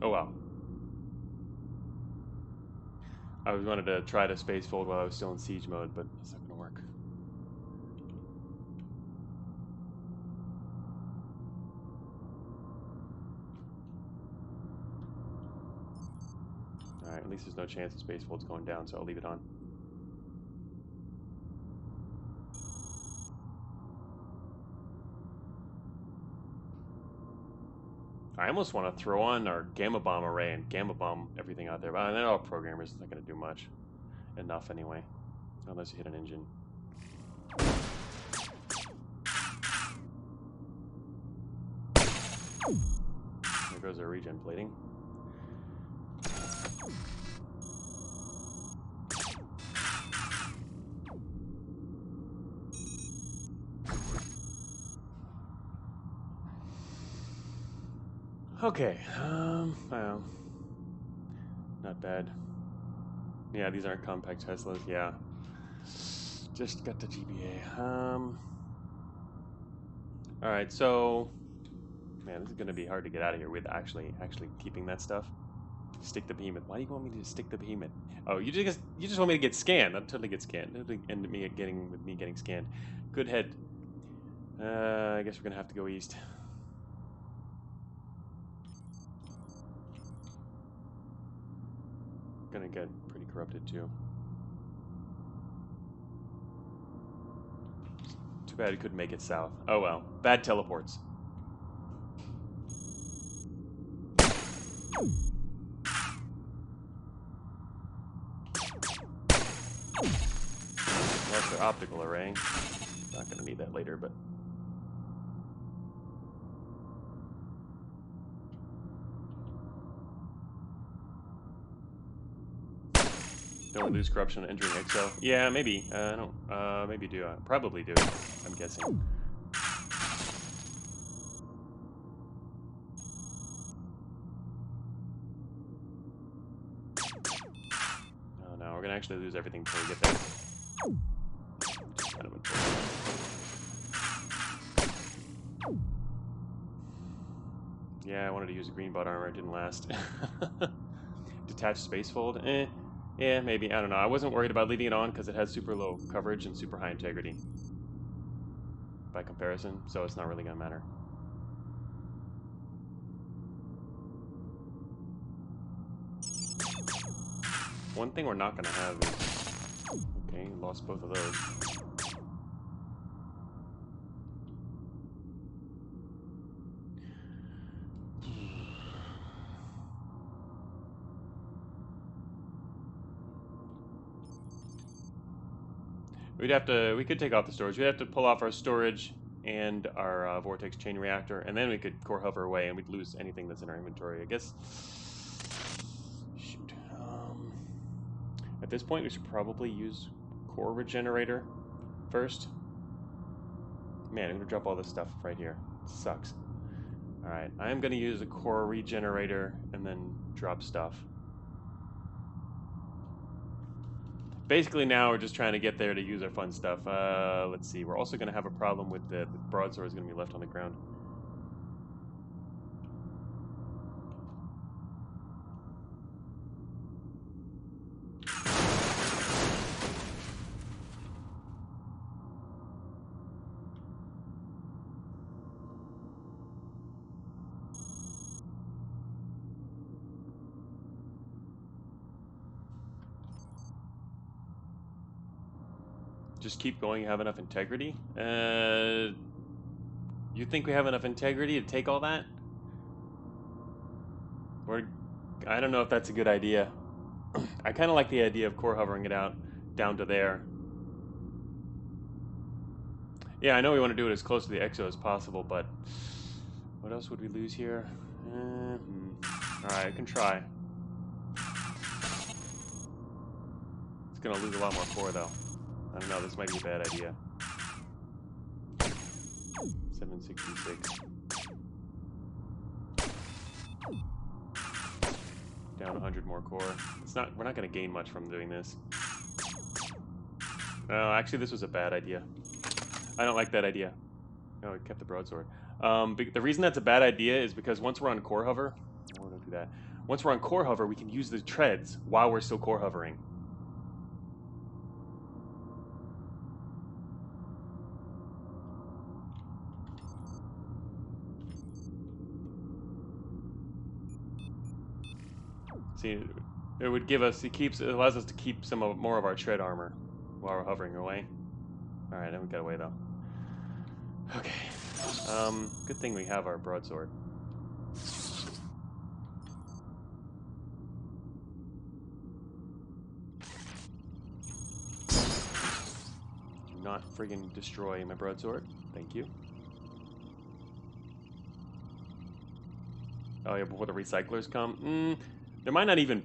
Oh well. I wanted to try to space fold while I was still in siege mode, but it's not gonna work. Alright, at least there's no chance of space fold's going down, so I'll leave it on. I almost want to throw on our Gamma Bomb array and Gamma Bomb everything out there, but they're all programmers, it's not going to do much. Enough anyway, unless you hit an engine. There goes our regen plating. Okay, well, not bad. Yeah, these aren't compact Teslas, yeah. Just got the GBA. Alright, so, man, this is gonna be hard to get out of here with actually keeping that stuff. Stick the behemoth. Why do you want me to stick the behemoth? Oh, you just want me to get scanned. I'll totally get scanned. It'll end me getting scanned. Good head. I guess we're gonna have to go east. Gonna get pretty corrupted too. Too bad it couldn't make it south. Oh well. Bad teleports. That's their optical array. Not gonna need that later, but... Don't lose corruption entering Excel. Yeah, maybe. I don't. Maybe do. Probably do. I'm guessing. Oh no, we're gonna actually lose everything before we get there. Kind of unfortunate. Yeah, I wanted to use a green bot armor. It didn't last. Detached spacefold. Eh. Yeah, maybe. I don't know. I wasn't worried about leaving it on because it has super low coverage and super high integrity by comparison, so it's not really going to matter. One thing we're not going to have is... Okay, lost both of those. We could take off the storage. We'd have to pull off our storage and our vortex chain reactor, and then we could core hover away, and we'd lose anything that's in our inventory, I guess. Shoot. At this point, we should probably use core regenerator first. Man, I'm gonna drop all this stuff right here. Sucks. Alright, I'm gonna use a core regenerator and then drop stuff. Basically now we're just trying to get there to use our fun stuff. Let's see, we're also going to have a problem with the broadsword is going to be left on the ground. Just keep going, you have enough integrity? You think we have enough integrity to take all that? Or, I don't know if that's a good idea. I kind of like the idea of core hovering it out down to there. Yeah, I know we want to do it as close to the exo as possible, but what else would we lose here? Alright, I can try. It's going to lose a lot more core, though. I don't know, this might be a bad idea. 766. Down 100 more core. We're not going to gain much from doing this. No, actually this was a bad idea. I don't like that idea. No, it kept the broadsword. The reason that's a bad idea is because once we're on core hover... Oh, don't do that. Once we're on core hover, we can use the treads while we're still core hovering. See, it would give us, it allows us to keep more of our tread armor while we're hovering away. Alright, then we got away though. Okay. Good thing we have our broadsword. Do not friggin' destroy my broadsword. Thank you. Oh yeah, before the recyclers come? There might not even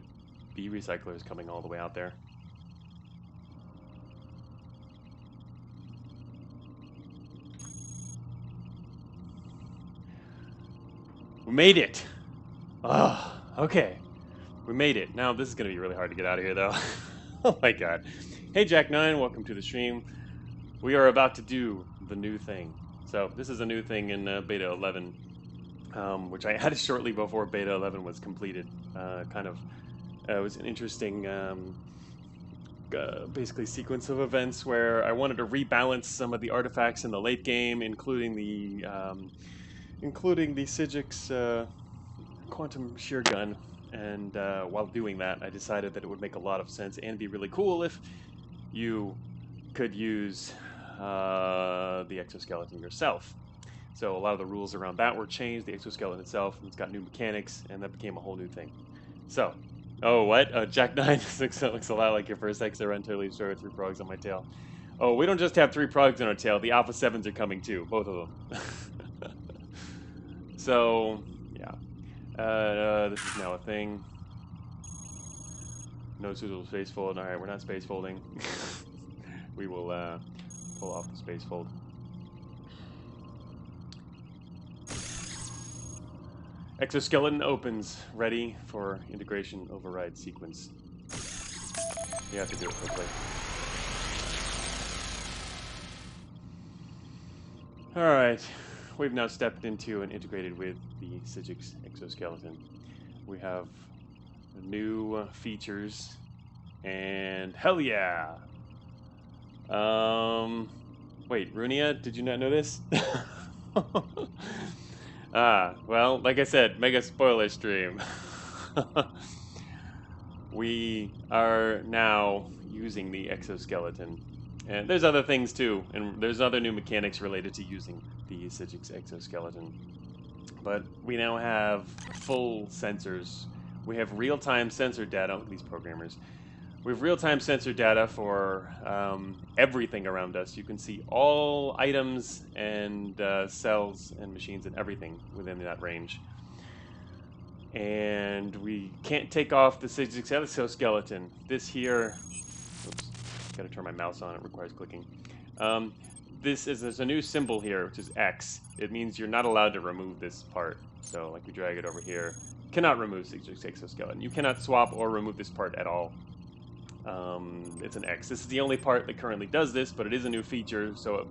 be recyclers coming all the way out there. We made it! Oh, okay. We made it. Now, this is going to be really hard to get out of here, though. Oh my god. Hey, Jack9, welcome to the stream. We are about to do the new thing. So, this is a new thing in Beta 11. Which I added shortly before Beta 11 was completed. It was an interesting, basically sequence of events where I wanted to rebalance some of the artifacts in the late game, including the Sigix quantum shear gun. And while doing that, I decided that it would make a lot of sense and be really cool if you could use the exoskeleton yourself. So a lot of the rules around that were changed. The exoskeleton itself, and it's got new mechanics, and that became a whole new thing. So, oh, what? Jack 9 looks a lot like your first X I run, totally sure with 3 progs on my tail. Oh, we don't just have 3 progs on our tail. The Alpha 7s are coming too, both of them. So, yeah. This is now a thing. No suitable space fold. Alright, we're not space folding. We will pull off the space fold. Exoskeleton opens, ready for integration override sequence. You have to do it quickly. Alright, we've now stepped into and integrated with the Sigix exoskeleton. We have new features, and hell yeah! Wait, Runia, did you not know this? Well, like I said, mega spoiler stream. We are now using the exoskeleton. And there's other things too, and there's other new mechanics related to using the Sigix exoskeleton. But we now have full sensors. We have real-time sensor data, these programmers. We have real-time sensor data for everything around us. You can see all items and cells and machines and everything within that range. And we can't take off the Sigix exoskeleton. This here, oops, gotta turn my mouse on, it requires clicking. There's a new symbol here, which is X. It means you're not allowed to remove this part. So, like, we drag it over here. Cannot remove Sigix exoskeleton. You cannot swap or remove this part at all. It's an X. This is the only part that currently does this, but it is a new feature, so it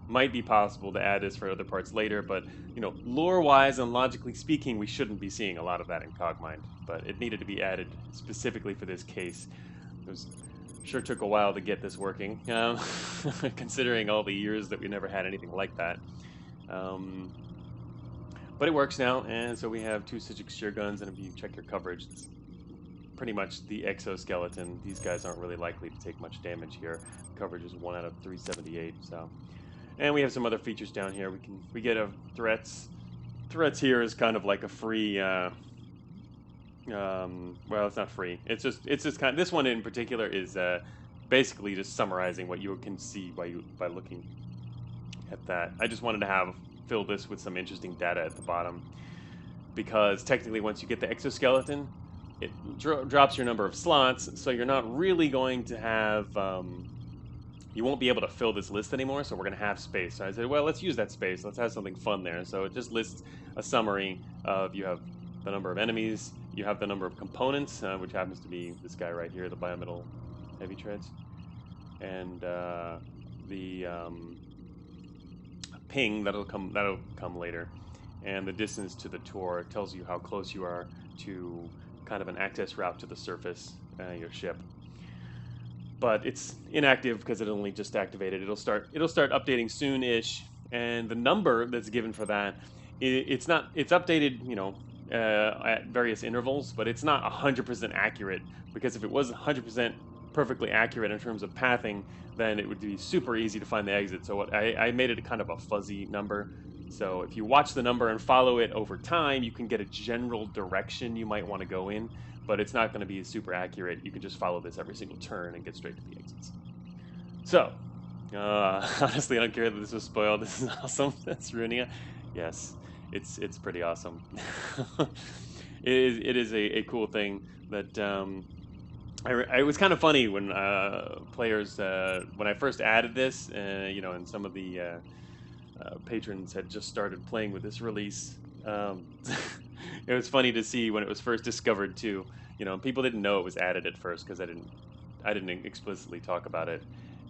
might be possible to add this for other parts later. But you know, lore-wise and logically speaking, we shouldn't be seeing a lot of that in Cogmind. But it needed to be added specifically for this case. Sure took a while to get this working, considering all the years that we never had anything like that. But it works now, and so we have 2 Sigix shear guns, and if you check your coverage, it's pretty much the exoskeleton. These guys aren't really likely to take much damage here. Coverage is 1 out of 378. So, and we have some other features down here. We get a threats. Threats here is kind of like a free. Well, it's not free. It's just kind of, this one in particular is basically just summarizing what you can see by looking at that. I just wanted to fill this with some interesting data at the bottom, because technically once you get the exoskeleton, it drops your number of slots, so you're not really going to have, you won't be able to fill this list anymore, so we're going to have space. So I said, well, let's use that space. Let's have something fun there. So it just lists a summary of, you have the number of enemies, you have the number of components, which happens to be this guy right here, the biometal heavy treads, and the ping that'll come later, and the distance to the tour tells you how close you are to kind of an access route to the surface, your ship. But it's inactive because it only just activated. It'll start updating soon-ish, and the number that's given for that, it's updated, you know, at various intervals, but it's not 100% accurate, because if it was 100% perfectly accurate in terms of pathing, then it would be super easy to find the exit. So I made it kind of a fuzzy number. So if you watch the number and follow it over time, you can get a general direction you might want to go in, but it's not going to be super accurate. You can just follow this every single turn and get straight to the exits. So, honestly, I don't care that this was spoiled. This is awesome. That's Runia. Yes, it's pretty awesome. It is a cool thing that it was kind of funny when players, when I first added this, you know, and some of the patrons had just started playing with this release. It was funny to see when it was first discovered too. You know, people didn't know it was added at first because I didn't explicitly talk about it.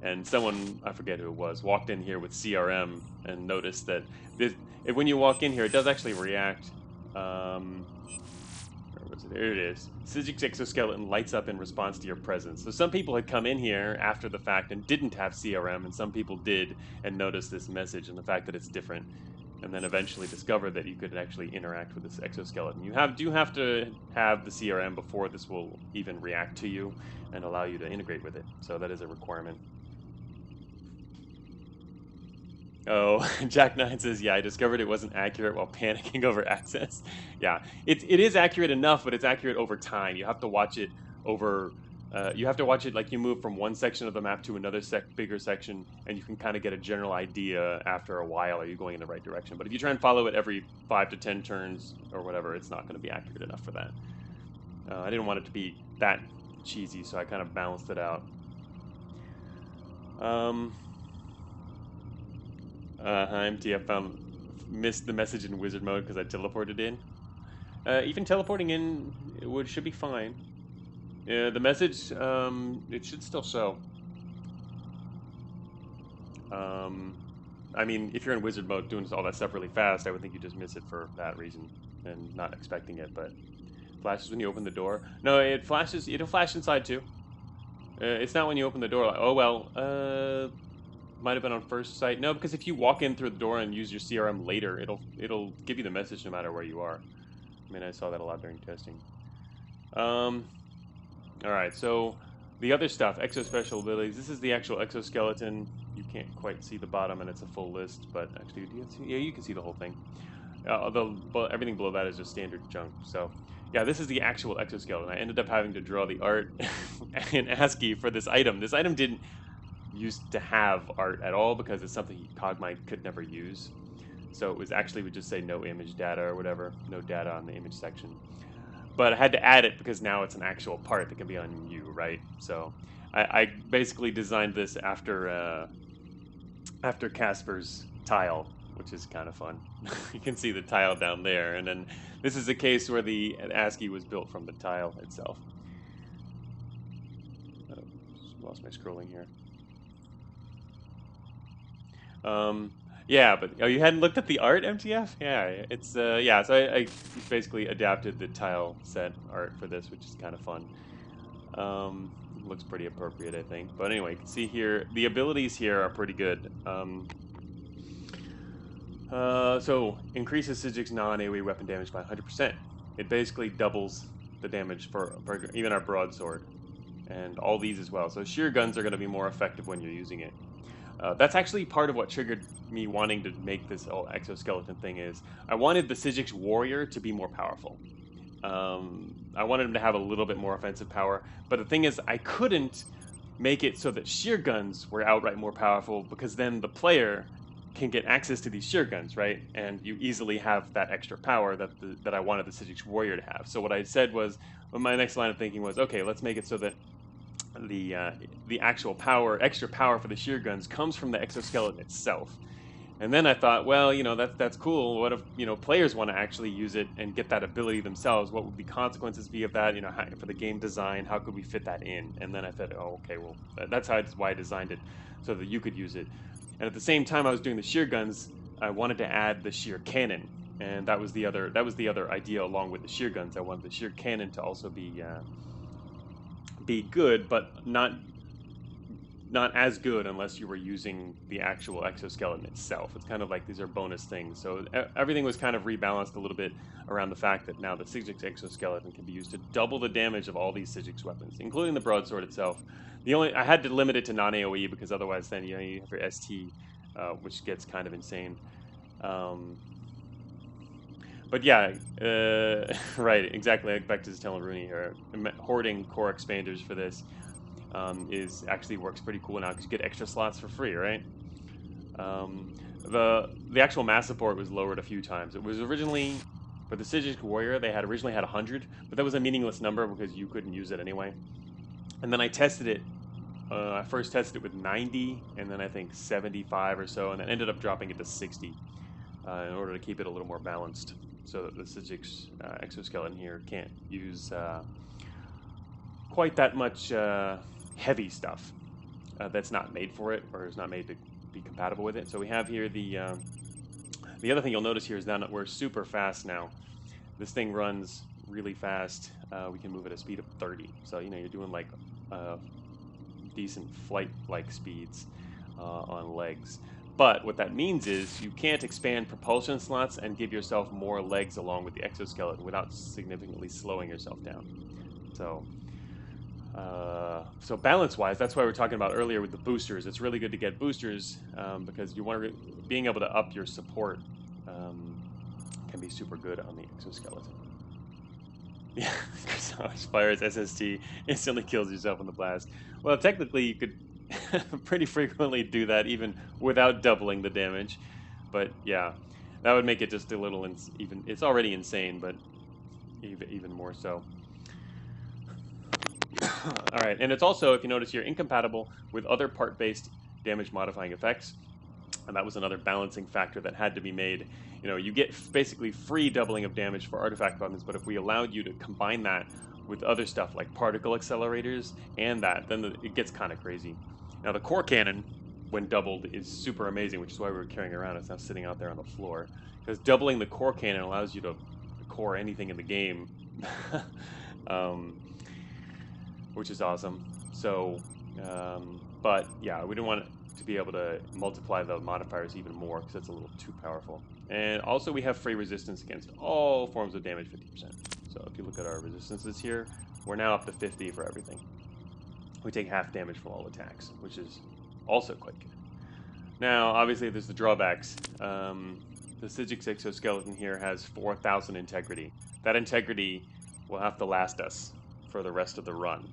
And someone, I forget who it was, walked in here with CRM and noticed that when you walk in here, it does actually react. Where was it? There it is. Sigix exoskeleton lights up in response to your presence. So some people had come in here after the fact and didn't have CRM, and some people did and noticed this message and the fact that it's different, and then eventually discovered that you could actually interact with this exoskeleton. You do have to have the CRM before this will even react to you and allow you to integrate with it. So that is a requirement. Oh, Jack Nine says, yeah, I discovered it wasn't accurate while panicking over access. Yeah, it is accurate enough, but it's accurate over time. You have to watch it over. You have to watch it like you move from one section of the map to another bigger section, and you can kind of get a general idea after a while. Are you going in the right direction? But if you try and follow it every 5 to 10 turns or whatever, it's not going to be accurate enough for that. I didn't want it to be that cheesy, so I kind of balanced it out. MT, missed the message in wizard mode because I teleported in. Even teleporting in should be fine. The message, it should still show. I mean, if you're in wizard mode doing all that stuff really fast, I would think you just miss it for that reason and not expecting it. But flashes when you open the door. No, it flashes. It'll flash inside too. It's not when you open the door. Like, oh well. Might have been on first sight. No, because if you walk in through the door and use your CRM later, it'll give you the message no matter where you are. I mean, I saw that a lot during testing. All right, so the other stuff, exospecial abilities. This is the actual exoskeleton. You can't quite see the bottom, and it's a full list. But actually, do you see? Yeah, you can see the whole thing. Everything below that is just standard junk. So, yeah, this is the actual exoskeleton. I ended up having to draw the art in ASCII for this item. This item didn't used to have art at all because it's something Cogmind could never use. So it was actually would just say no image data or whatever, no data on the image section. But I had to add it because now it's an actual part that can be on you, right? So I basically designed this after Casper's tile, which is kind of fun. You can see the tile down there, and then this is a case where the ASCII was built from the tile itself. Oh, lost my scrolling here. Yeah, but you hadn't looked at the art, MTF? Yeah, it's yeah. So I basically adapted the tile set art for this, which is kind of fun. Looks pretty appropriate, I think. But anyway, you can see here the abilities here are pretty good. So increases Sigic's non-AoE weapon damage by 100%. It basically doubles the damage for even our broadsword, and all these as well. So shear guns are going to be more effective when you're using it. That's actually part of what triggered me wanting to make this whole exoskeleton thing is I wanted the Sigic's warrior to be more powerful. I wanted him to have a little bit more offensive power, but the thing is I couldn't make it so that shear guns were outright more powerful because then the player can get access to these shear guns, right? And you easily have that extra power that I wanted the Sigic's warrior to have. So what I said was, well, my next line of thinking was, okay, let's make it so that the actual power, extra power for the shear guns comes from the exoskeleton itself. And then I thought, well, that's cool. What if players want to actually use it and get that ability themselves? What would the consequences be of that? For the game design, how could we fit that in? And then I thought, oh, okay, well, that's why I designed it so that you could use it. And at the same time I was doing the shear guns, I wanted to add the shear cannon, and that was the other idea along with the shear guns. I wanted the shear cannon to also be good, but not as good unless you were using the actual exoskeleton itself. It's kind of like these are bonus things. So everything was kind of rebalanced a little bit around the fact that now the Sigic's exoskeleton can be used to double the damage of all these Sigic's weapons, including the broadsword itself. I had to limit it to non-AoE because otherwise then you have your ST, which gets kind of insane. But yeah, right, exactly. Back to telling Rooney here, hoarding core expanders for this actually works pretty cool now because you get extra slots for free, right? The actual mass support was lowered a few times. It was originally for the Sigic's warrior they originally had 100, but that was a meaningless number because you couldn't use it anyway. And then I tested it. I first tested it with 90, and then I think 75 or so, and then ended up dropping it to 60 in order to keep it a little more balanced, so that the Sigic's exoskeleton here can't use quite that much heavy stuff that's not made for it or is not made to be compatible with it. So we have here the other thing you'll notice here is that we're super fast now. This thing runs really fast. We can move at a speed of 30. So you're doing like decent flight-like speeds on legs. But what that means is you can't expand propulsion slots and give yourself more legs along with the exoskeleton without significantly slowing yourself down. So So balance-wise, that's why we were talking about earlier with the boosters. It's really good to get boosters because you want to being able to up your support can be super good on the exoskeleton. Yeah, Corsage fires SST, instantly kills yourself in the blast. Well, technically, you could pretty frequently do that even without doubling the damage. But yeah, that would make it just a little even. It's already insane, but even more so. All right, and it's also, if you notice here, incompatible with other part-based damage modifying effects. And that was another balancing factor that had to be made. You know, you get basically free doubling of damage for artifact buttons, but if we allowed you to combine that with other stuff like particle accelerators and that, then it gets kind of crazy. Now, the core cannon, when doubled, is super amazing, which is why we were carrying it around. It's now sitting out there on the floor. Because doubling the core cannon allows you to core anything in the game, which is awesome. So, but yeah, we don't want it to be able to multiply the modifiers even more because that's a little too powerful. And also we have free resistance against all forms of damage, 50%. So if you look at our resistances here, we're now up to 50 for everything. We take half damage from all attacks, which is also quite good. Now, obviously there's the drawbacks. The Sigix exoskeleton here has 4,000 integrity. That integrity will have to last us for the rest of the run.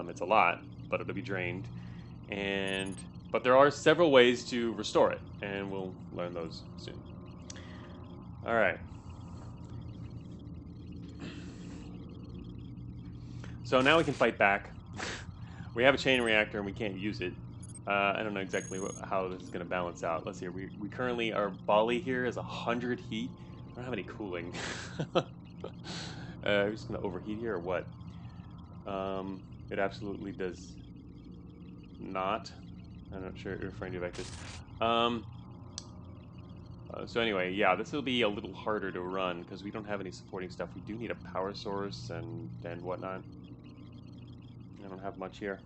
It's a lot, but it'll be drained. But there are several ways to restore it, and we'll learn those soon. All right. So now we can fight back. We have a chain reactor, and we can't use it. I don't know exactly how this is going to balance out. Let's see. We currently, our Bali here is 100 heat. I don't have any cooling. We're just going to overheat here, or what? It absolutely does not. I'm not sure what you're referring to back this. So anyway, yeah, this will be a little harder to run because we don't have any supporting stuff. We do need a power source and whatnot. I don't have much here.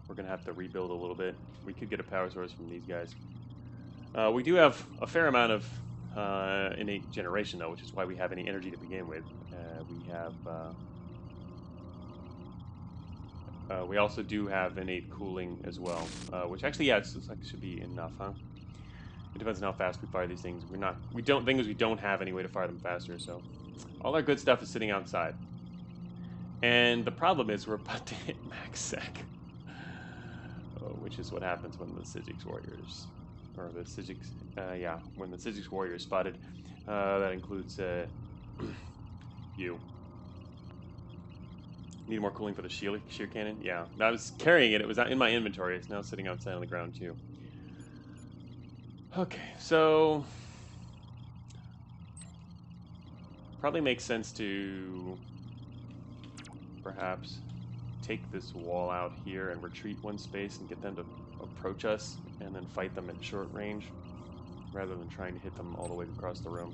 We're going to have to rebuild a little bit. We could get a power source from these guys. We do have a fair amount of innate generation, though, which is why we have any energy to begin with. We also do have innate cooling as well, which actually, yeah, it looks like it should be enough, huh? It depends on how fast we fire these things. We don't have any way to fire them faster, so all our good stuff is sitting outside. And the problem is we're about to hit max sec, which is what happens when the Sigix warriors, or the Sigix, when the Sigix warrior is spotted. That includes you. Need more cooling for the shear cannon? Yeah. I was carrying it. It was in my inventory. It's now sitting outside on the ground, too. Okay, so probably makes sense to perhaps take this wall out here and retreat one space and get them to approach us and then fight them at short range rather than trying to hit them all the way across the room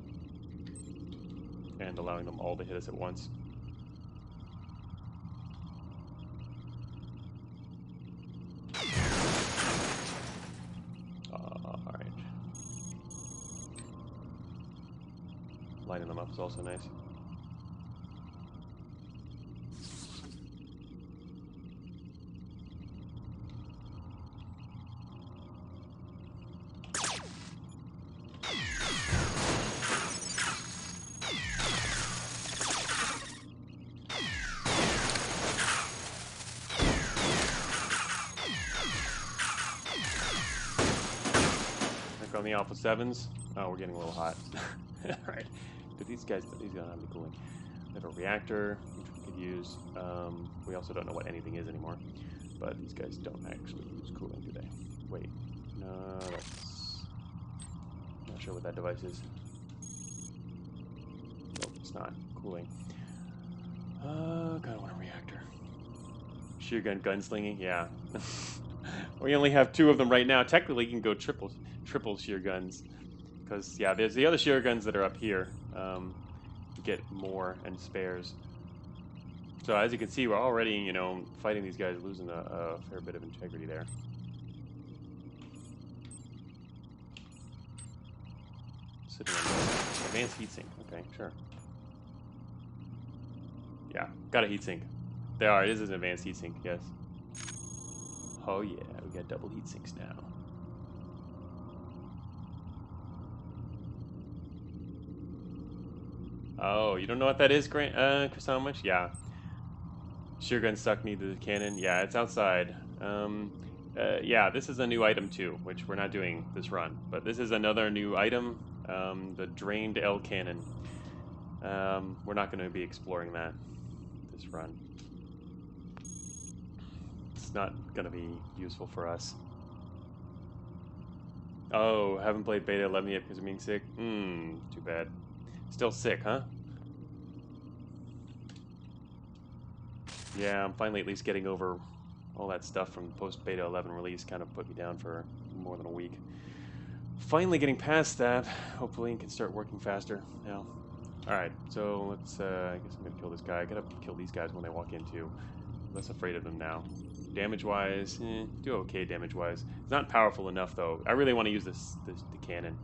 and allowing them all to hit us at once. Alright. Lighting them up is also nice. On the Alpha 7s. Oh, we're getting a little hot. Alright. Do these guys don't have any cooling. We have a reactor, which we could use. We also don't know what anything is anymore. But these guys don't actually use cooling, do they? Wait. No, that's... not sure what that device is. Nope, it's not cooling. Kinda want a reactor. Shear gun gunslinging? Yeah. We only have 2 of them right now. Technically, you can go triple shear guns, because yeah, there's the other shear guns that are up here. To get more and spares. So as you can see, we're already, fighting these guys, losing a fair bit of integrity there. Sitting on advanced heatsink. Okay, sure. Yeah, got a heatsink. There are. It is an advanced heatsink. Yes. Oh yeah, we got double heatsinks now. Oh, you don't know what that is, Chrysomish? Yeah. Sheargun suck need the cannon. Yeah, it's outside. Yeah, this is a new item too, which we're not doing this run. But this is another new item, the drained L cannon. We're not going to be exploring that this run. It's not going to be useful for us. Oh, haven't played beta 11 yet because of being sick? Too bad. Still sick, huh? Yeah, I'm finally at least getting over all that stuff from post-beta 11 release. Kind of put me down for more than a week. Finally getting past that. Hopefully I can start working faster now. Alright, so let's, I guess I'm gonna kill this guy. I gotta kill these guys when they walk in too. I'm less afraid of them now. Damage-wise, do okay damage-wise. It's not powerful enough though. I really want to use the cannon.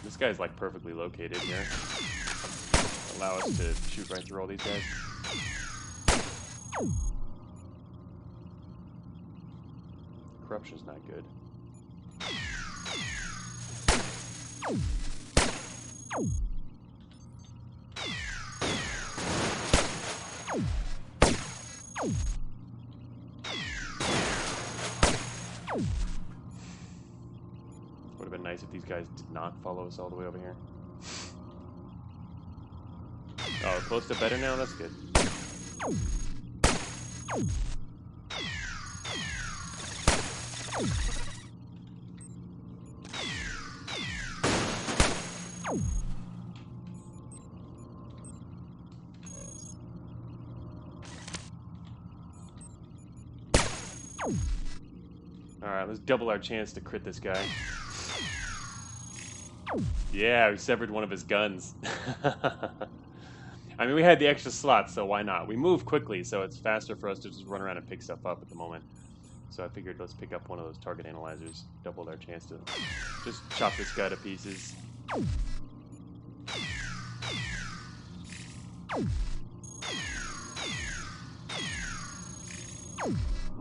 This guy's like perfectly located here. Allow us to shoot right through all these guys. Corruption's not good. Would have been nice if these guys did not follow us all the way over here. Oh, close to better now? That's good. Alright, let's double our chance to crit this guy. Yeah, we severed one of his guns. I mean, we had the extra slots, so why not? We move quickly, so it's faster for us to just run around and pick stuff up at the moment. So I figured let's pick up one of those target analyzers. Doubled our chance to just chop this guy to pieces.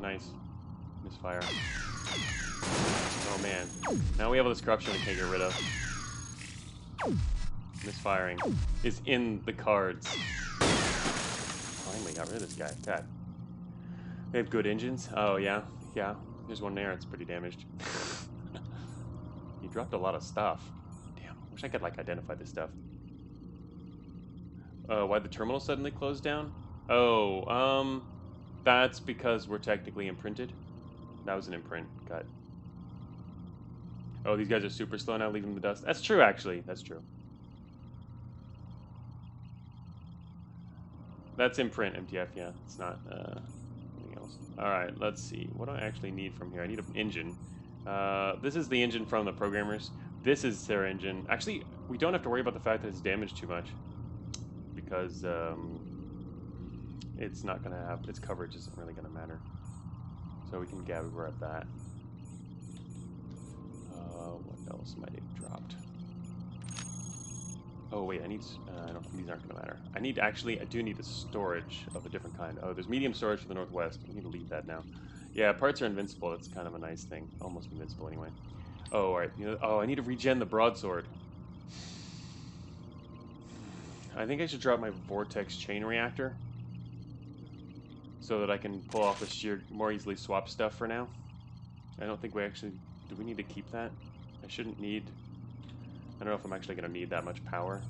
Nice. Misfire. Oh man. Now we have all this corruption we can't get rid of. Misfiring is in the cards. Finally got rid of this guy. God. They have good engines? Oh yeah. Yeah. There's one there, it's pretty damaged. He dropped a lot of stuff. Damn, I wish I could like identify this stuff. Why'd the terminal suddenly close down? Oh, that's because we're technically imprinted. That was an imprint. Got. Oh, these guys are super slow now, leaving the dust. That's true, actually. That's true. That's imprint, MTF, yeah. It's not anything else. Alright, let's see. What do I actually need from here? I need an engine. This is the engine from the programmers. This is their engine. Actually, we don't have to worry about the fact that it's damaged too much. Because it's not going to have... its coverage isn't really going to matter. So we can grab that. What else might have dropped? Oh wait, I need. I don't. These aren't going to matter. I need actually. I do need a storage of a different kind. Oh, there's medium storage for the northwest. We need to leave that now. Yeah, parts are invincible. That's kind of a nice thing. Almost invincible anyway. Oh, all right. You know, oh, I need to regen the broadsword. I think I should drop my vortex chain reactor so that I can pull off the sheer more easily swap stuff for now. I don't think we actually. Do we need to keep that? I shouldn't need. I don't know if I'm actually going to need that much power.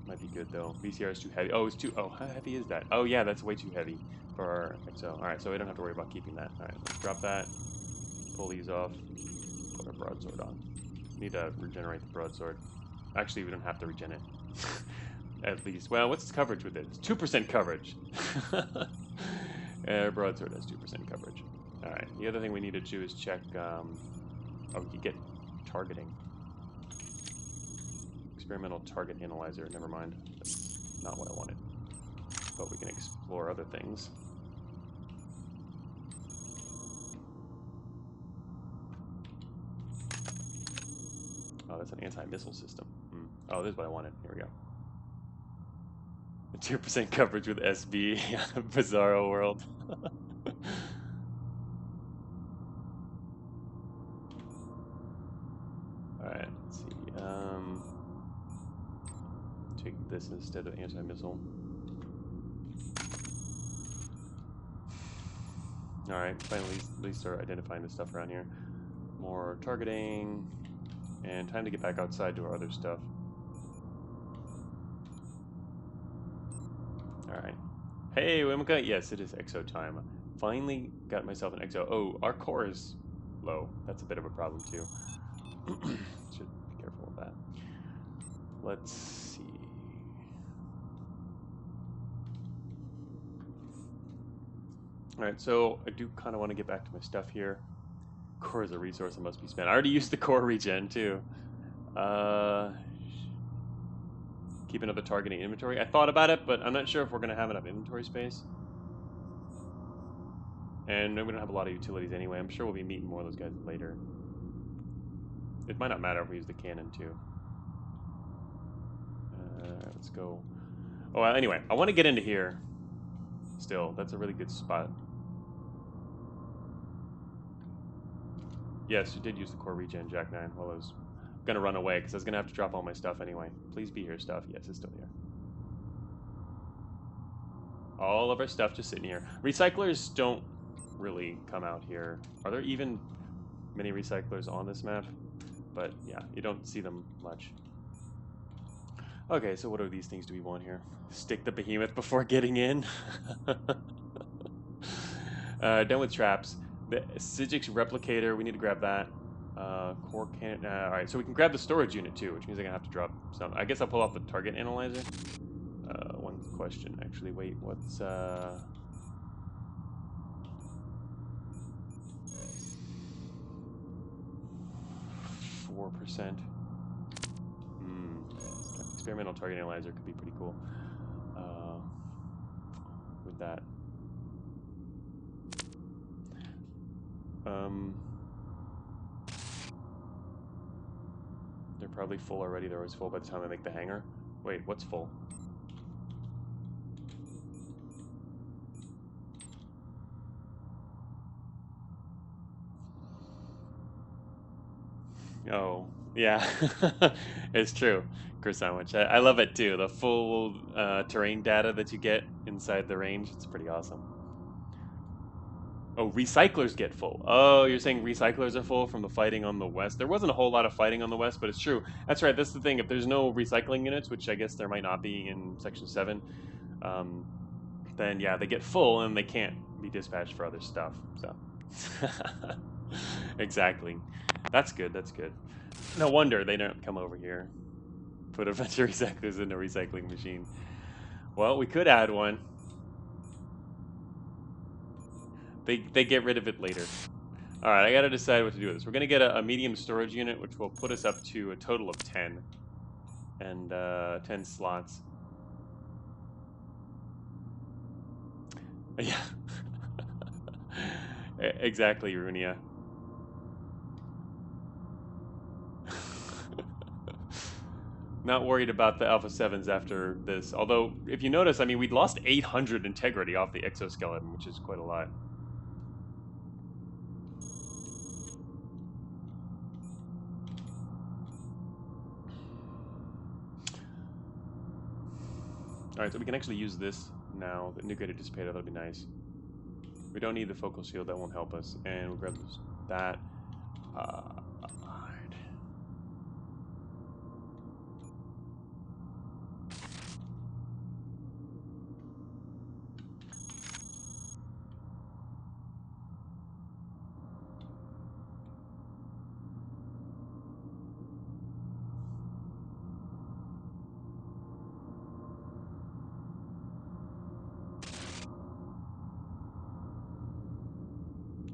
Might be good though. VCR is too heavy. Oh, it's too. Oh, how heavy is that? Oh yeah, that's way too heavy for our XO. All right, so we don't have to worry about keeping that. All right, let's drop that. Pull these off. Put our broadsword on. Need to regenerate the broadsword. Actually, we don't have to regen it. At least. Well, what's its coverage with it? It's 2% coverage. Broadsword has 2% coverage. All right. The other thing we need to do is check. Oh, we can get targeting. Experimental target analyzer. Never mind. That's not what I wanted. But we can explore other things. that's an anti-missile system. Oh, this is what I wanted. Here we go. 2% coverage with SB. Bizarro world. Alright, let's see. Take this instead of anti-missile. Alright, finally at least start identifying the stuff around here. More targeting, and time to get back outside to our other stuff. Alright. Hey, Wimika! Yes, it is exo time. Finally got myself an exo. Oh, our core is low. That's a bit of a problem, too. Should be careful of that. Let's see. Alright, so I do kind of want to get back to my stuff here. Core is a resource that must be spent. I already used the core regen, too. Keep another targeting inventory. I thought about it, but I'm not sure if we're going to have enough inventory space. And we don't have a lot of utilities anyway. I'm sure we'll be meeting more of those guys later. It might not matter if we use the cannon, too. Let's go. Oh, anyway, I want to get into here. Still, that's a really good spot. Yes, you did use the core regen, Jack 9, while I was going to run away, because I was going to have to drop all my stuff anyway. Please be here, stuff. Yes, it's still here. All of our stuff just sitting here. Recyclers don't really come out here. Are there even many recyclers on this map? But yeah, you don't see them much. Okay, so what are these things do we want here? Stick the behemoth before getting in. Done with traps. The Sigix replicator, we need to grab that. Core cannon. Alright, so we can grab the storage unit too, which means I'm going to have to drop some. I guess I'll pull off the target analyzer. One question, actually. Wait, what's... 4%. Experimental target analyzer could be pretty cool with that. They're probably full already. They're always full by the time I make the hangar. Wait, what's full? Oh, yeah. It's true. Sandwich. I love it too. The full terrain data that you get inside the range. It's pretty awesome. Oh, recyclers get full. Oh, you're saying recyclers are full from the fighting on the west? There wasn't a whole lot of fighting on the west, but it's true. That's right. That's the thing. If there's no recycling units, which I guess there might not be in Section 7, then yeah, they get full and they can't be dispatched for other stuff. So, exactly. That's good. That's good. No wonder they don't come over here. Put a bunch of recyclers in a recycling machine. Well, we could add one. They get rid of it later. Alright, I gotta decide what to do with this. We're gonna get a medium storage unit, which will put us up to a total of 10. And 10 slots. Yeah. Exactly, Runia. Not worried about the Alpha 7s after this. Although, if you notice, I mean, we'd lost 800 integrity off the exoskeleton, which is quite a lot. Alright, so we can actually use this now. The integrated dissipator, that'll be nice. We don't need the focal shield, that won't help us. And we'll grab that. Alright.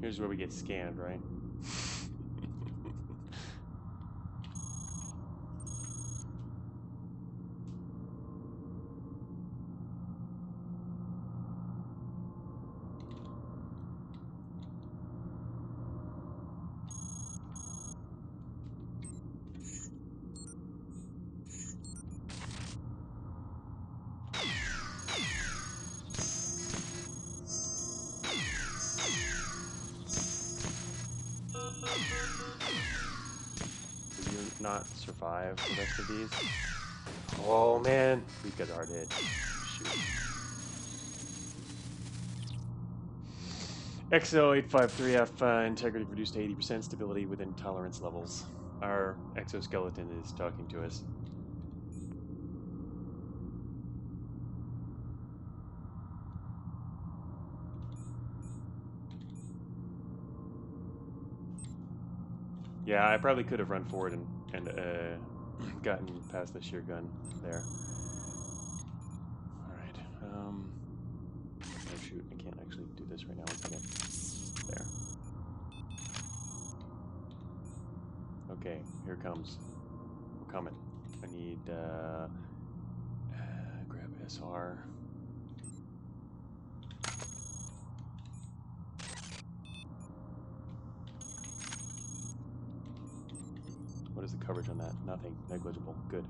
Here's where we get scanned, right? not survive the rest of these. Oh man, these guys are hard to hit. Shoot. XO853F integrity reduced to 80%, stability within tolerance levels. Our exoskeleton is talking to us. Yeah, I probably could have run forward and gotten past the shear gun there. Alright, oh shoot, I can't actually do this right now. One second. There. Okay, here it comes. We're coming. I need, grab SR. What is the coverage on that? Nothing. Negligible. Good.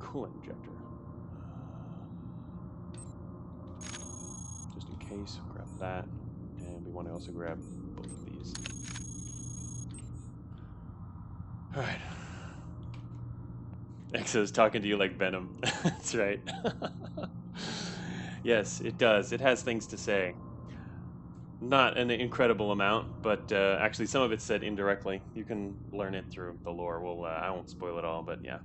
Coolant injector. Just in case, grab that. And we want to also grab both of these. Alright. Exo's talking to you like Venom. That's right. Yes, it does. It has things to say. Not an incredible amount, but actually some of it's said indirectly. You can learn it through the lore. Well, I won't spoil it all, but yeah.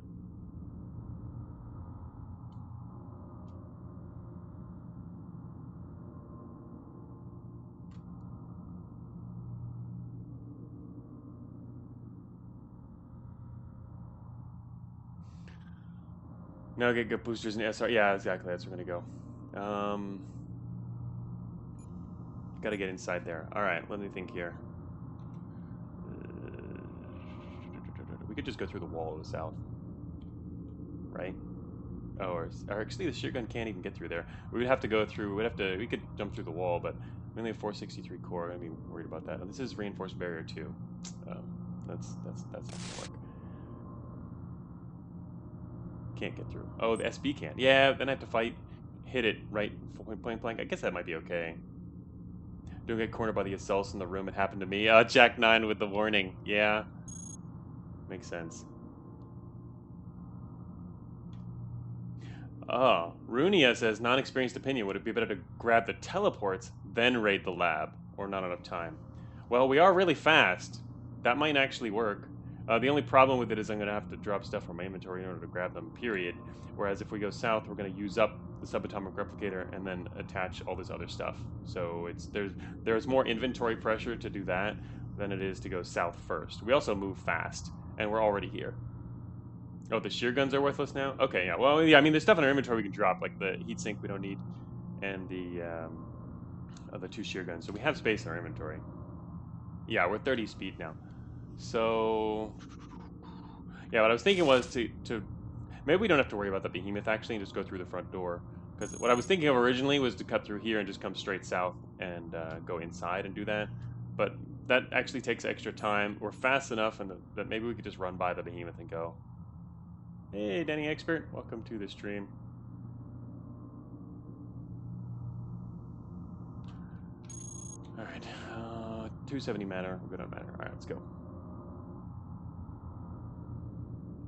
Now get good boosters in SR. Yeah, exactly. That's where we're gonna go. Gotta get inside there. Alright, let me think here. We could just go through the wall to the south. Right? Oh, or actually the shear gun can't even get through there. We would have to go through, we could jump through the wall, but we only have 463 core. I'm gonna be worried about that. And this is reinforced barrier too. That's not gonna work. Can't get through. Oh, the SB can't. Yeah, then I have to hit it right point blank. I guess that might be okay. Don't get cornered by the assaults in the room. It happened to me. Jack 9 with the warning. Yeah. Makes sense. Oh, Runia says, non-experienced opinion. Would it be better to grab the teleports, then raid the lab? Or not enough time? Well, we are really fast. That might actually work. The only problem with it is I'm going to have to drop stuff from my inventory in order to grab them, period. Whereas if we go south, we're going to use up the subatomic replicator and then attach all this other stuff. So there's more inventory pressure to do that than it is to go south first. We also move fast, and we're already here. Oh, the shear guns are worthless now? Okay, yeah. Well, yeah, I mean, there's stuff in our inventory we can drop, like the heatsink we don't need, and the 2 shear guns. So we have space in our inventory. Yeah, we're 30 speed now. So, yeah, what I was thinking was to maybe we don't have to worry about the behemoth actually and just go through the front door. Because what I was thinking of originally was to cut through here and just come straight south and go inside and do that. But that actually takes extra time. We're fast enough and that maybe we could just run by the behemoth and go. Hey, Denny Expert, welcome to the stream. Alright, 270 mana, we're good on mana. Alright, let's go.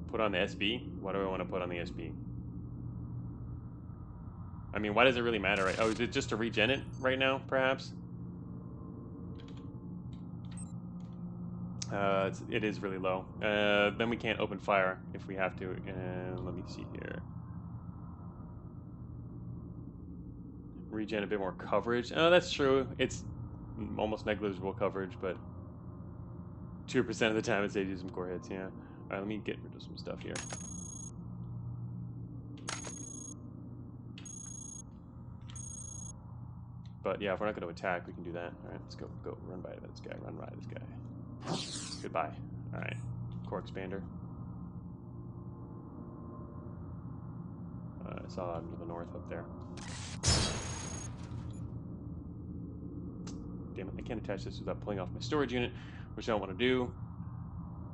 Put on the SB? What do I want to put on the SB? I mean, why does it really matter? Right? Oh, is it just to regen it right now, perhaps? It is really low. Then we can't open fire if we have to. Let me see here. Regen a bit more coverage. Oh, that's true. It's almost negligible coverage, but 2% of the time it saves you some core hits, yeah. Alright, let me get rid of some stuff here. But yeah, if we're not going to attack, we can do that. Alright, let's go run by this guy, run by this guy. Goodbye. Alright, core expander. I saw him to the north up there. Damn it, I can't attach this without pulling off my storage unit, which I don't want to do.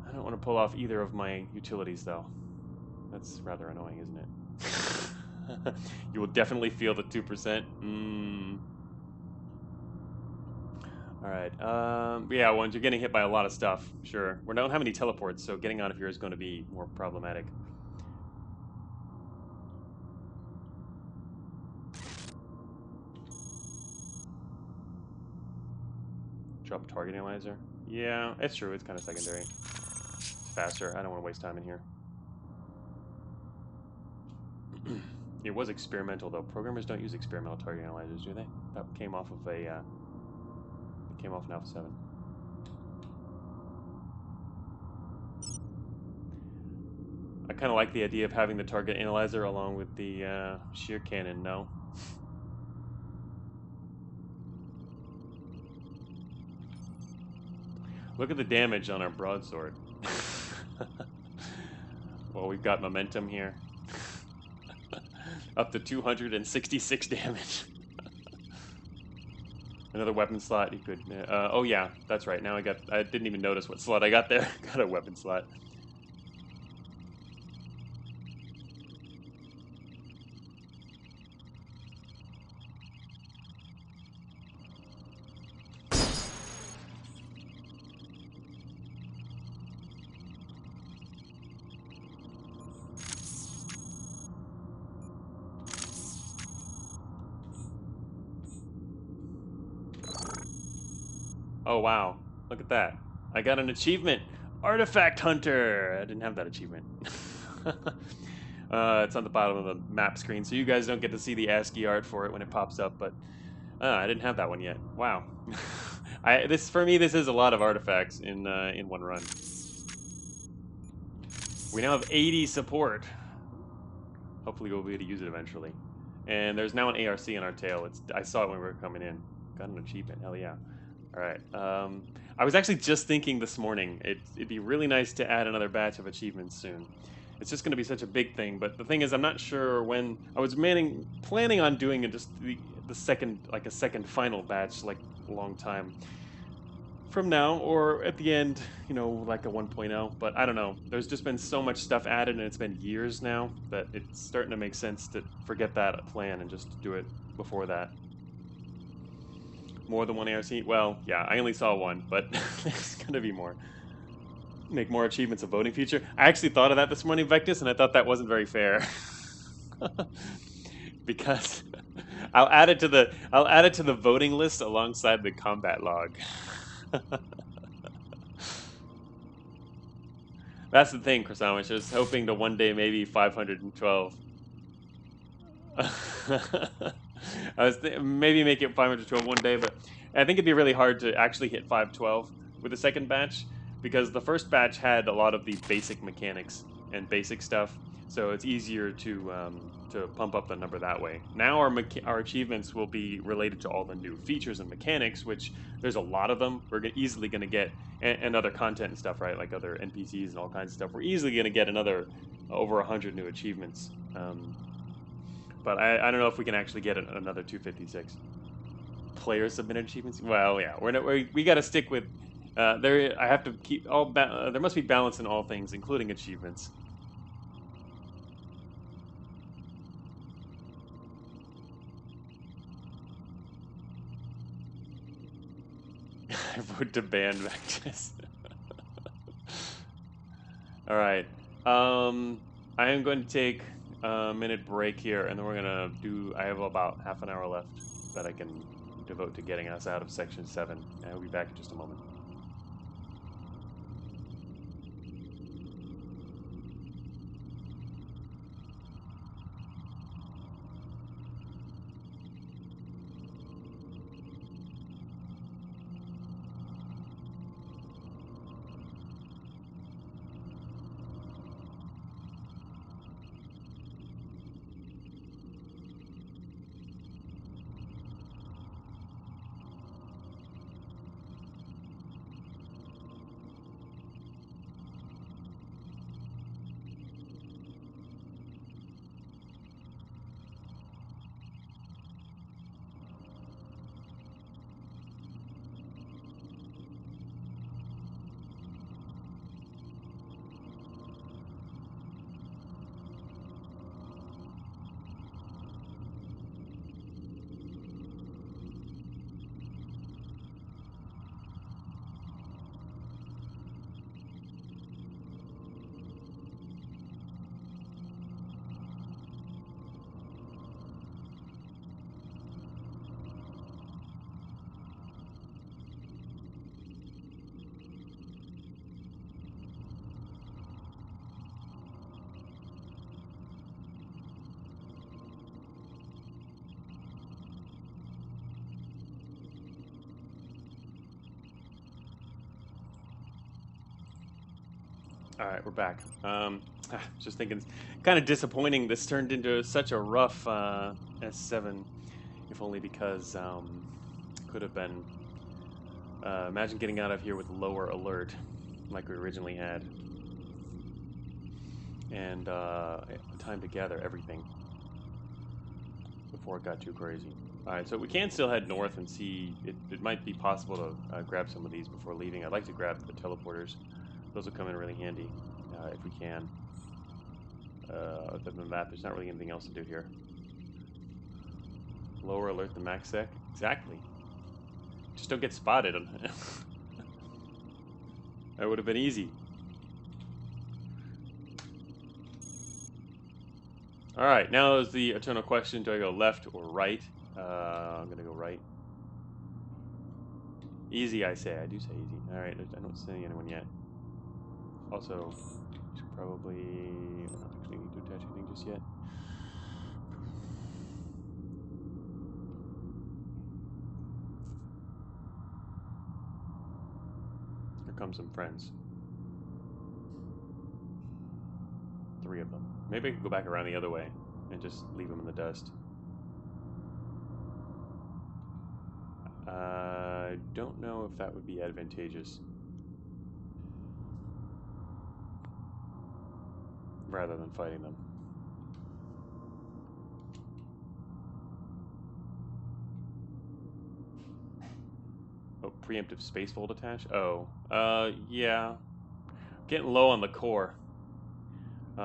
I don't want to pull off either of my utilities, though. That's rather annoying, isn't it? You will definitely feel the 2%. Alright, yeah, once you're getting hit by a lot of stuff, sure. We don't have any teleports, so getting out of here is going to be more problematic. Drop target analyzer. Yeah, it's true, it's kind of secondary. It's faster, I don't want to waste time in here. It was experimental, though. Programmers don't use experimental target analyzers, do they? That came off of a, it came off an Alpha 7. I kind of like the idea of having the target analyzer along with the shear cannon, no? Look at the damage on our broadsword. Well, we've got momentum here. Up to 266 damage. Another weapon slot you could... oh yeah, that's right. Now I didn't even notice what slot I got there. Got a weapon slot. Oh wow, look at that. I got an achievement. Artifact Hunter! I didn't have that achievement. It's on the bottom of the map screen, so you guys don't get to see the ASCII art for it when it pops up, but I didn't have that one yet. Wow. For me, this is a lot of artifacts in one run. We now have 80 support. Hopefully we'll be able to use it eventually. And there's now an ARC on our tail. I saw it when we were coming in. Got an achievement, hell yeah. Alright, I was actually just thinking this morning, it'd be really nice to add another batch of achievements soon. It's just going to be such a big thing, but the thing is, I'm not sure when. I was planning on doing it just the second, like a second final batch, like a long time from now, or at the end, you know, like a 1.0, but I don't know. There's just been so much stuff added, and it's been years now, that it's starting to make sense to forget that plan and just do it before that. More than one ARC? Well, yeah, I only saw one, but there's gonna be more. Make more achievements a voting feature. I actually thought of that this morning, Vectus, and I thought that wasn't very fair. Because I'll add it to the voting list alongside the combat log. That's the thing, Krasamish. I was hoping to one day maybe 512. I was maybe make it 512 one day, but I think it'd be really hard to actually hit 512 with the second batch, because the first batch had a lot of the basic mechanics and basic stuff, so it's easier to pump up the number that way. Now our achievements will be related to all the new features and mechanics, which there's a lot of them. We're easily going to get, and other content and stuff, right? Like other NPCs and all kinds of stuff. We're easily going to get another over 100 new achievements. But I don't know if we can actually get another 256. Player submitted achievements? Well, yeah, we got to stick with. I have to keep all. There must be balance in all things, including achievements. I vote to ban Vectus. All right. I am going to take a minute break here, and then we're gonna do. I have about half an hour left that I can devote to getting us out of Section 7. And I'll be back in just a moment. All right, we're back. Just thinking, kind of disappointing. This turned into such a rough S7, if only because could have been. Imagine getting out of here with lower alert, like we originally had, and time to gather everything before it got too crazy. All right, so we can still head north and see. It might be possible to grab some of these before leaving. I'd like to grab the teleporters. Those will come in really handy if we can. Other than that, there's not really anything else to do here. Lower alert the max sec. Exactly. Just don't get spotted. That would have been easy. All right, now is the eternal question: do I go left or right? I'm gonna go right. Easy, I say. I do say easy. All right, I don't see anyone yet. Also, should probably I don't actually need to attach anything just yet. Here come some friends. 3 of them. Maybe I could go back around the other way and just leave them in the dust. I don't know if that would be advantageous. Rather than fighting them. Oh, preemptive spacefold attach? Oh, yeah. Getting low on the core.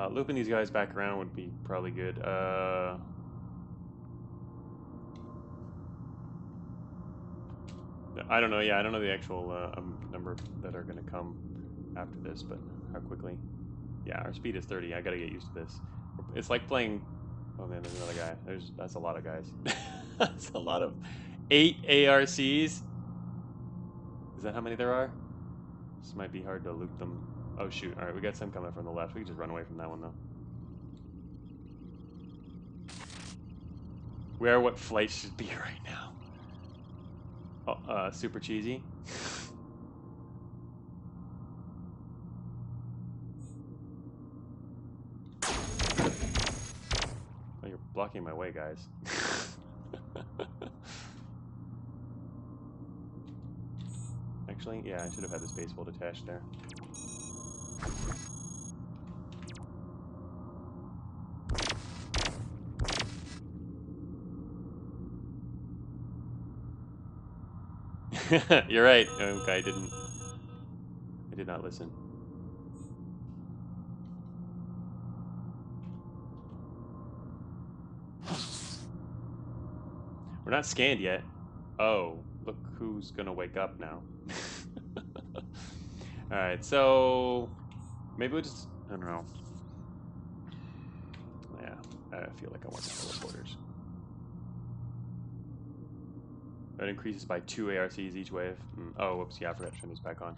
Looping these guys back around would be probably good. I don't know, yeah, I don't know the actual number that are going to come after this, but how quickly. Yeah, our speed is 30. I gotta get used to this. It's like playing... Oh man, there's another guy. That's a lot of guys. That's a lot of... 8 ARCs? Is that how many there are? This might be hard to loop them. Oh shoot, alright, we got some coming from the left. We can just run away from that one though. We are what flight should be right now. Oh, super cheesy. Oh, you're blocking my way, guys. Actually, yeah, I should have had the spacefold attached there. You're right. Okay, I did not listen. We're not scanned yet. Oh, look who's gonna wake up now. Alright, so maybe we'll just, I don't know. Yeah, I feel like I want the teleporters. That increases by 2 ARCs each wave. Oh, whoops, yeah, I forgot to turn this back on.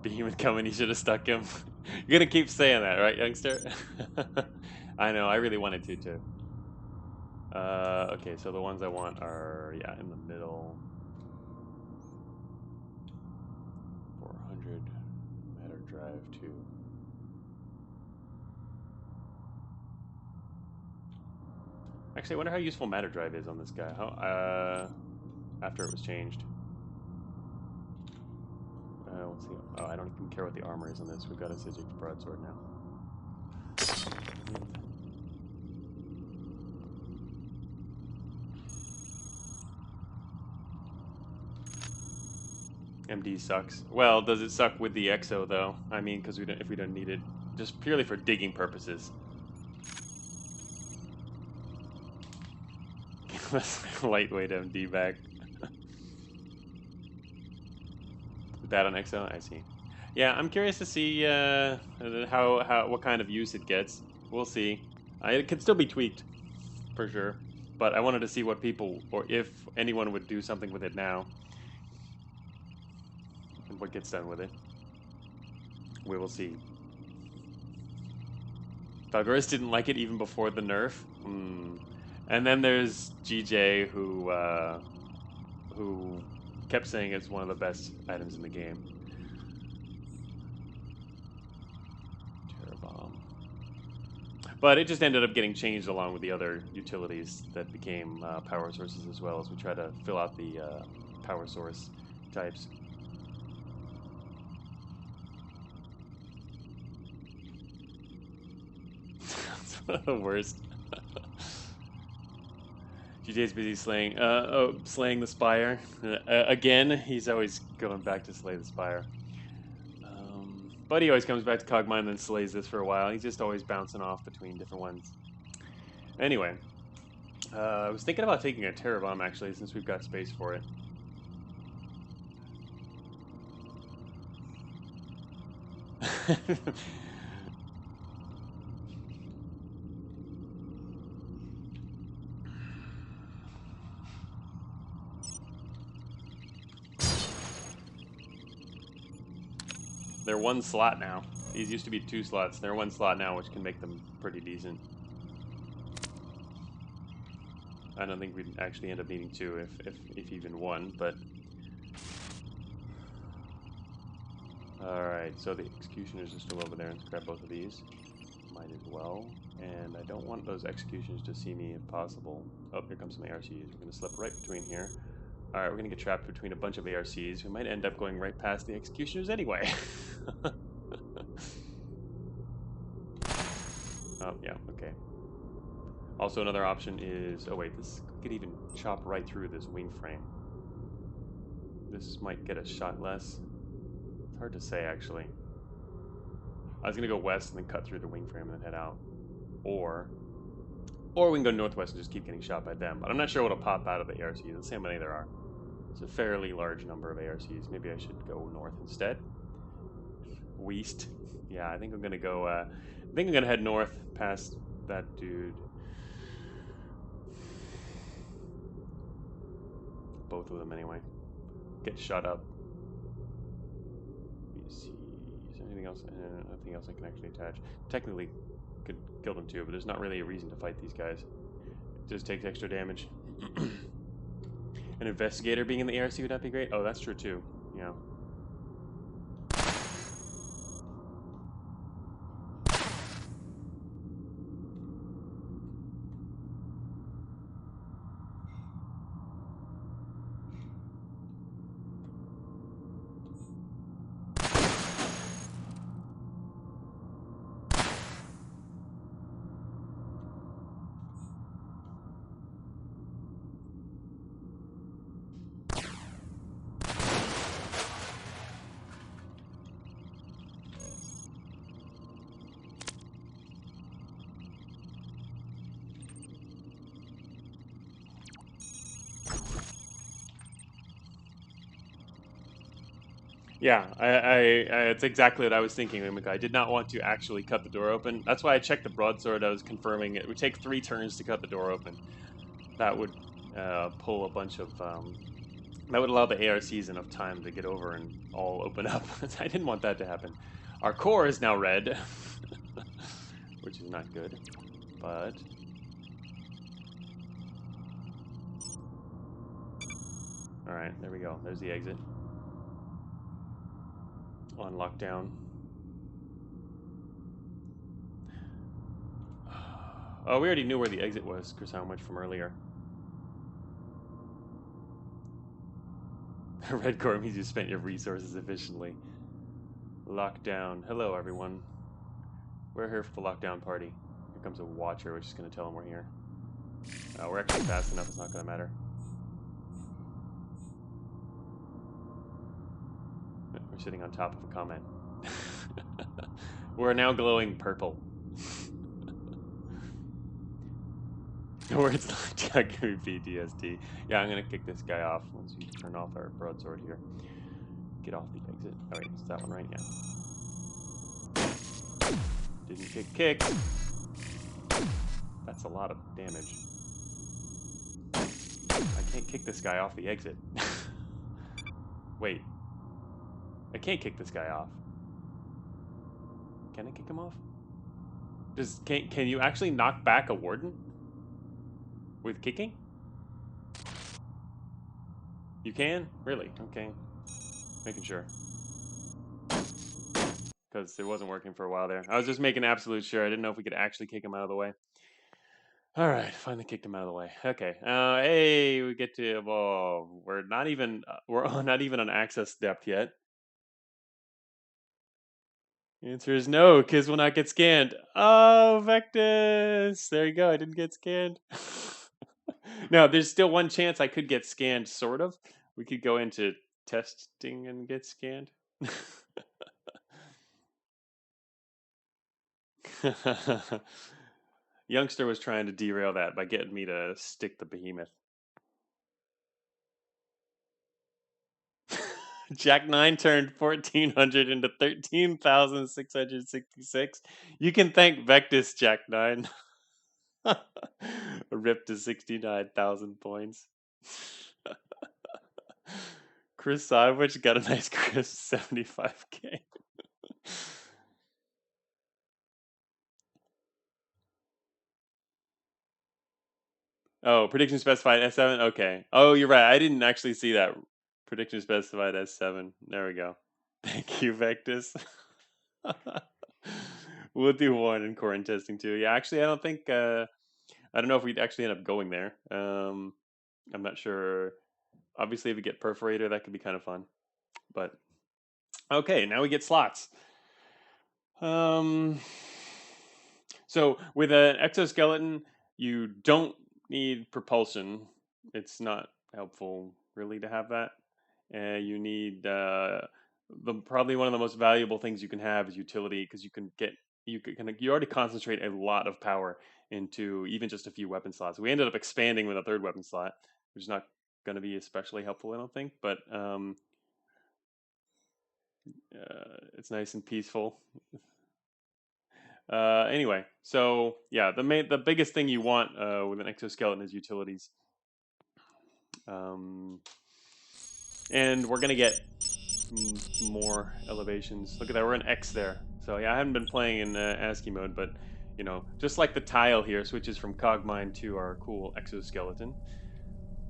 Behemoth coming, you should have stuck him. You're gonna keep saying that, right, youngster? I know, I really wanted to too. Okay, so the ones I want are, yeah, in the middle. 400 matter drive 2. Actually, I wonder how useful matter drive is on this guy. How, after it was changed. Let's see. Oh, I don't even care what the armor is on this. We've got a Sigix broadsword now. MD sucks. Well, does it suck with the Exo though? I mean, because if we don't need it, just purely for digging purposes. Give us lightweight MD back. Bad on Exo? I see. Yeah, I'm curious to see what kind of use it gets. We'll see. It could still be tweaked, for sure. But I wanted to see what people, or if anyone would do something with it now. And what gets done with it. We will see. Douglas didn't like it even before the nerf. And then there's GJ who kept saying it's one of the best items in the game. Terrabomb. But it just ended up getting changed along with the other utilities that became power sources as well, as we try to fill out the power source types. That's the worst. GJ's busy slaying the Spire. Again, he's always going back to slay the Spire. But he always comes back to Cogmind and then slays this for a while. He's just always bouncing off between different ones. Anyway, I was thinking about taking a Terrabomb actually, since we've got space for it. They're one slot now. These used to be 2 slots. They're 1 slot now, which can make them pretty decent. I don't think we'd actually end up needing 2, if even 1, but... Alright, so the Executioners are still over there. Let's grab both of these. Might as well. And I don't want those Executioners to see me if possible. Oh, here comes some ARCs. We're going to slip right between here. Alright, we're going to get trapped between a bunch of ARCs. We might end up going right past the Executioners anyway. Oh, yeah, okay. Also, another option is... Oh, wait, this could even chop right through this wing frame. This might get a shot less. It's hard to say, actually. I was going to go west and then cut through the wing frame and then head out. Or we can go northwest and just keep getting shot by them. But I'm not sure what'll pop out of the ARCs. Let's see how many there are. It's a fairly large number of ARCs. Maybe I should go north instead. West. Yeah, I think I'm gonna go. I think I'm gonna head north past that dude. Both of them, anyway. Get shot up. Let me see. Is there anything else? Nothing else I can actually attach. Technically, could kill them too, but there's not really a reason to fight these guys. It just takes extra damage. An investigator being in the ARC would not be great? Oh, that's true too. Yeah. Yeah, it's exactly what I was thinking, Mimic. I did not want to actually cut the door open. That's why I checked the broadsword. I was confirming it would take 3 turns to cut the door open. That would pull a bunch of... that would allow the ARCs enough time to get over and all open up. I didn't want that to happen. Our core is now red, which is not good, but... Alright, there we go. There's the exit. On lockdown. Oh, we already knew where the exit was, Chris, how much from earlier. Red core means you spent your resources efficiently. Lockdown. Hello, everyone. We're here for the lockdown party. Here comes a watcher, which is going to tell them we're here. We're actually fast enough, it's not going to matter. We're sitting on top of a comment. We're now glowing purple. Words like PTSD. Yeah, I'm gonna kick this guy off once we turn off our broadsword here. Get off the exit. Oh wait, it's that one, right? Yeah. Didn't kick. That's a lot of damage. I can't kick this guy off the exit. Wait. I can't kick this guy off. Can I kick him off? Can you actually knock back a warden? With kicking? You can? Really? Okay. Making sure. Because it wasn't working for a while there. I was just making absolute sure. I didn't know if we could actually kick him out of the way. Alright, finally kicked him out of the way. Okay. Hey, we get to evolve. We're not even not even on access depth yet. The answer is no, kids will not get scanned. Oh, Vectus! There you go, I didn't get scanned. No, there's still one chance I could get scanned, sort of. We could go into testing and get scanned. Youngster was trying to derail that by getting me to stick the behemoth. Jack 9 turned 1,400 into 13,666. You can thank Vectus, Jack 9. Ripped to 69,000 points. Chris Sodwich got a nice crisp 75k. Oh, prediction specified S7? Okay. Oh, you're right. I didn't actually see that. Prediction specified S7. There we go. Thank you, Vectus. We'll do one in core and testing too. Yeah, actually, I don't think... I don't know if we'd actually end up going there. I'm not sure. Obviously, if we get Perforator, that could be kind of fun. But, okay, now we get slots. So, with an exoskeleton, you don't need propulsion. It's not helpful, really, to have that. You need... probably one of the most valuable things you can have is utility, because you already concentrate a lot of power into even just a few weapon slots. We ended up expanding with a third weapon slot, which is not going to be especially helpful, I don't think, but it's nice and peaceful. Anyway, so yeah, the biggest thing you want with an exoskeleton is utilities. And we're going to get more elevations. Look at that, we're an X there. So yeah, I haven't been playing in ASCII mode, but you know, just like the tile here switches from Cogmind to our cool exoskeleton,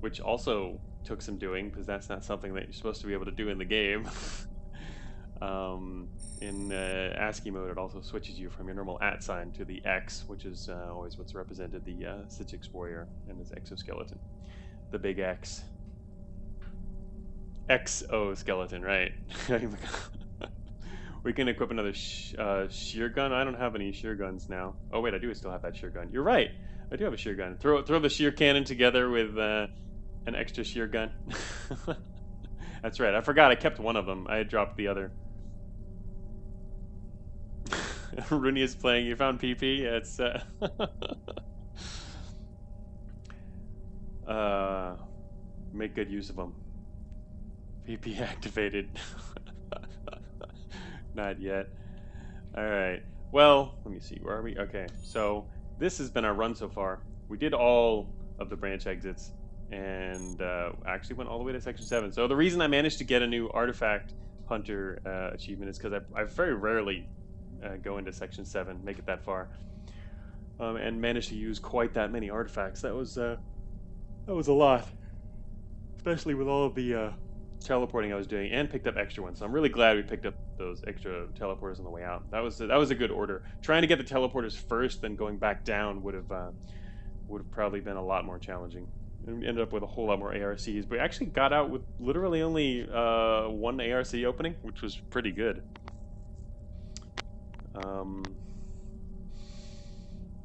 which also took some doing because that's not something that you're supposed to be able to do in the game. In ASCII mode, it also switches you from your normal @ sign to the X, which is always what's represented the Sitchix warrior and his exoskeleton, the big X. Exoskeleton, right? We can equip another shear gun. I don't have any shear guns now. Oh wait, I do still have that shear gun. You're right. I do have a shear gun. Throw the shear cannon together with an extra shear gun. That's right. I forgot. I kept one of them. I had dropped the other. Rooney is playing. You found PP. Yeah, it's make good use of them. PP activated. Not yet. Alright. Well, let me see. Where are we? Okay. So, this has been our run so far. We did all of the branch exits and actually went all the way to Section 7. So, the reason I managed to get a new Artifact Hunter achievement is because I very rarely go into Section 7, make it that far, and managed to use quite that many artifacts. That was a lot. Especially with all of the teleporting I was doing, and picked up extra ones. So I'm really glad we picked up those extra teleporters on the way out. That was a good order. Trying to get the teleporters first, then going back down would have probably been a lot more challenging. And we ended up with a whole lot more ARCs. But we actually got out with literally only one ARC opening, which was pretty good.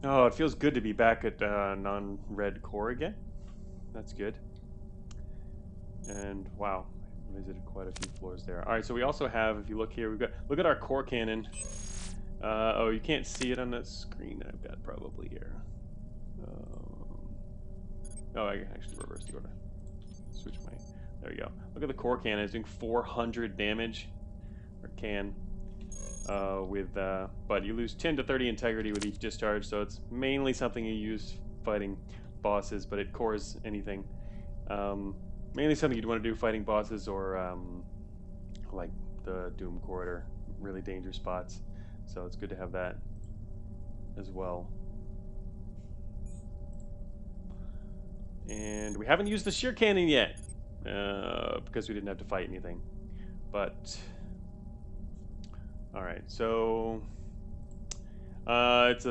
Oh, it feels good to be back at non-red core again. That's good. And wow, I visited quite a few floors there. All right, so we also have, if you look here, look at our core cannon. Oh, you can't see it on that screen I've got probably here. Oh, I can actually reverse the order. Switch my. There you go. Look at the core cannon. It's doing 400 damage. Or can. But you lose 10 to 30 integrity with each discharge, so it's mainly something you use fighting bosses, but it cores anything. Mainly something you'd want to do fighting bosses or like the Doom corridor, really dangerous spots. So it's good to have that as well. And we haven't used the shear cannon yet because we didn't have to fight anything. But all right, so it's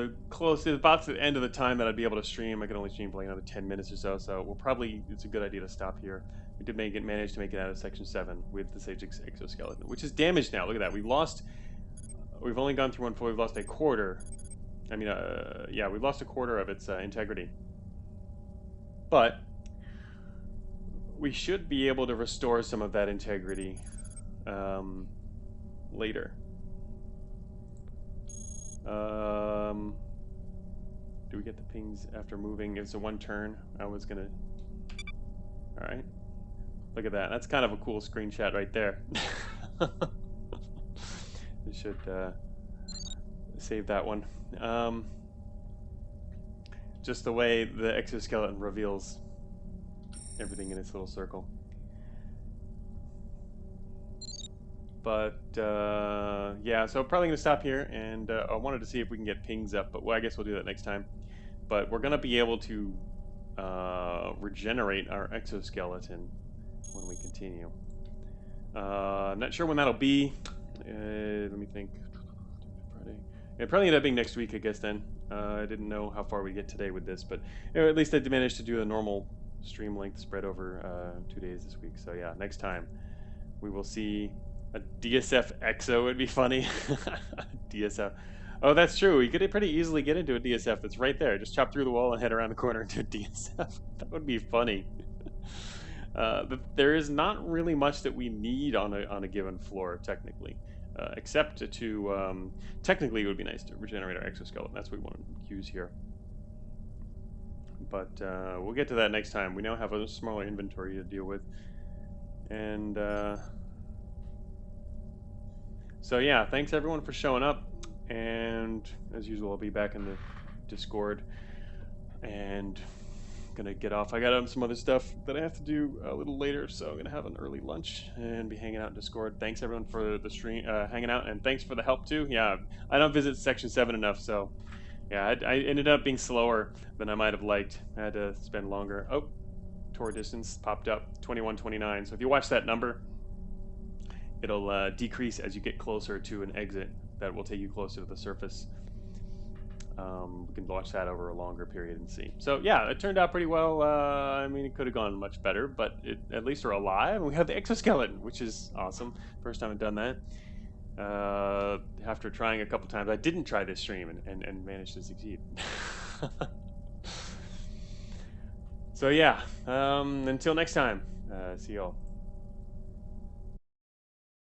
about the end of the time that I'd be able to stream. I can only stream for like another 10 minutes or so, so it's a good idea to stop here. We did manage to make it out of Section 7 with the Sage Exoskeleton, which is damaged now. Look at that. We've only gone through one floor. We've lost a quarter. I mean, yeah, we've lost a quarter of its integrity. But we should be able to restore some of that integrity later. Do we get the pings after moving? It's a one turn. Alright. Look at that. That's kind of a cool screenshot right there. We should save that one. Just the way the exoskeleton reveals everything in its little circle. But yeah, so probably gonna stop here, and I wanted to see if we can get pings up, but well, I guess we'll do that next time. But we're gonna be able to regenerate our exoskeleton when we continue. Not sure when that'll be. Let me think. Friday. It'll probably end up being next week, I guess. Then I didn't know how far we get today with this, but at least I managed to do a normal stream length spread over 2 days this week. So yeah, next time we will see a DSF Exo. Would be funny. DSF. Oh, that's true. You could pretty easily get into a DSF that's right there. Just chop through the wall and head around the corner into a DSF. That would be funny. But there is not really much that we need on a given floor, technically. Except to, technically it would be nice to regenerate our exoskeleton. That's what we want to use here. But we'll get to that next time. We now have a smaller inventory to deal with. And so yeah, thanks everyone for showing up. And as usual, I'll be back in the Discord. And gonna get off. I got some other stuff that I have to do a little later, so I'm gonna have an early lunch and be hanging out in Discord. Thanks everyone for the stream, hanging out, and thanks for the help too. Yeah, I don't visit Section 7 enough, so yeah, I ended up being slower than I might have liked. I had to spend longer. Oh, tour distance popped up, 2129. So if you watch that number, it'll decrease as you get closer to an exit that will take you closer to the surface. We can watch that over a longer period and see. So yeah, it turned out pretty well. I mean, it could have gone much better, but at least we're alive, and we have the exoskeleton, which is awesome. First time I've done that. After trying a couple times, I didn't try this stream and managed to succeed. So yeah, until next time, see y'all.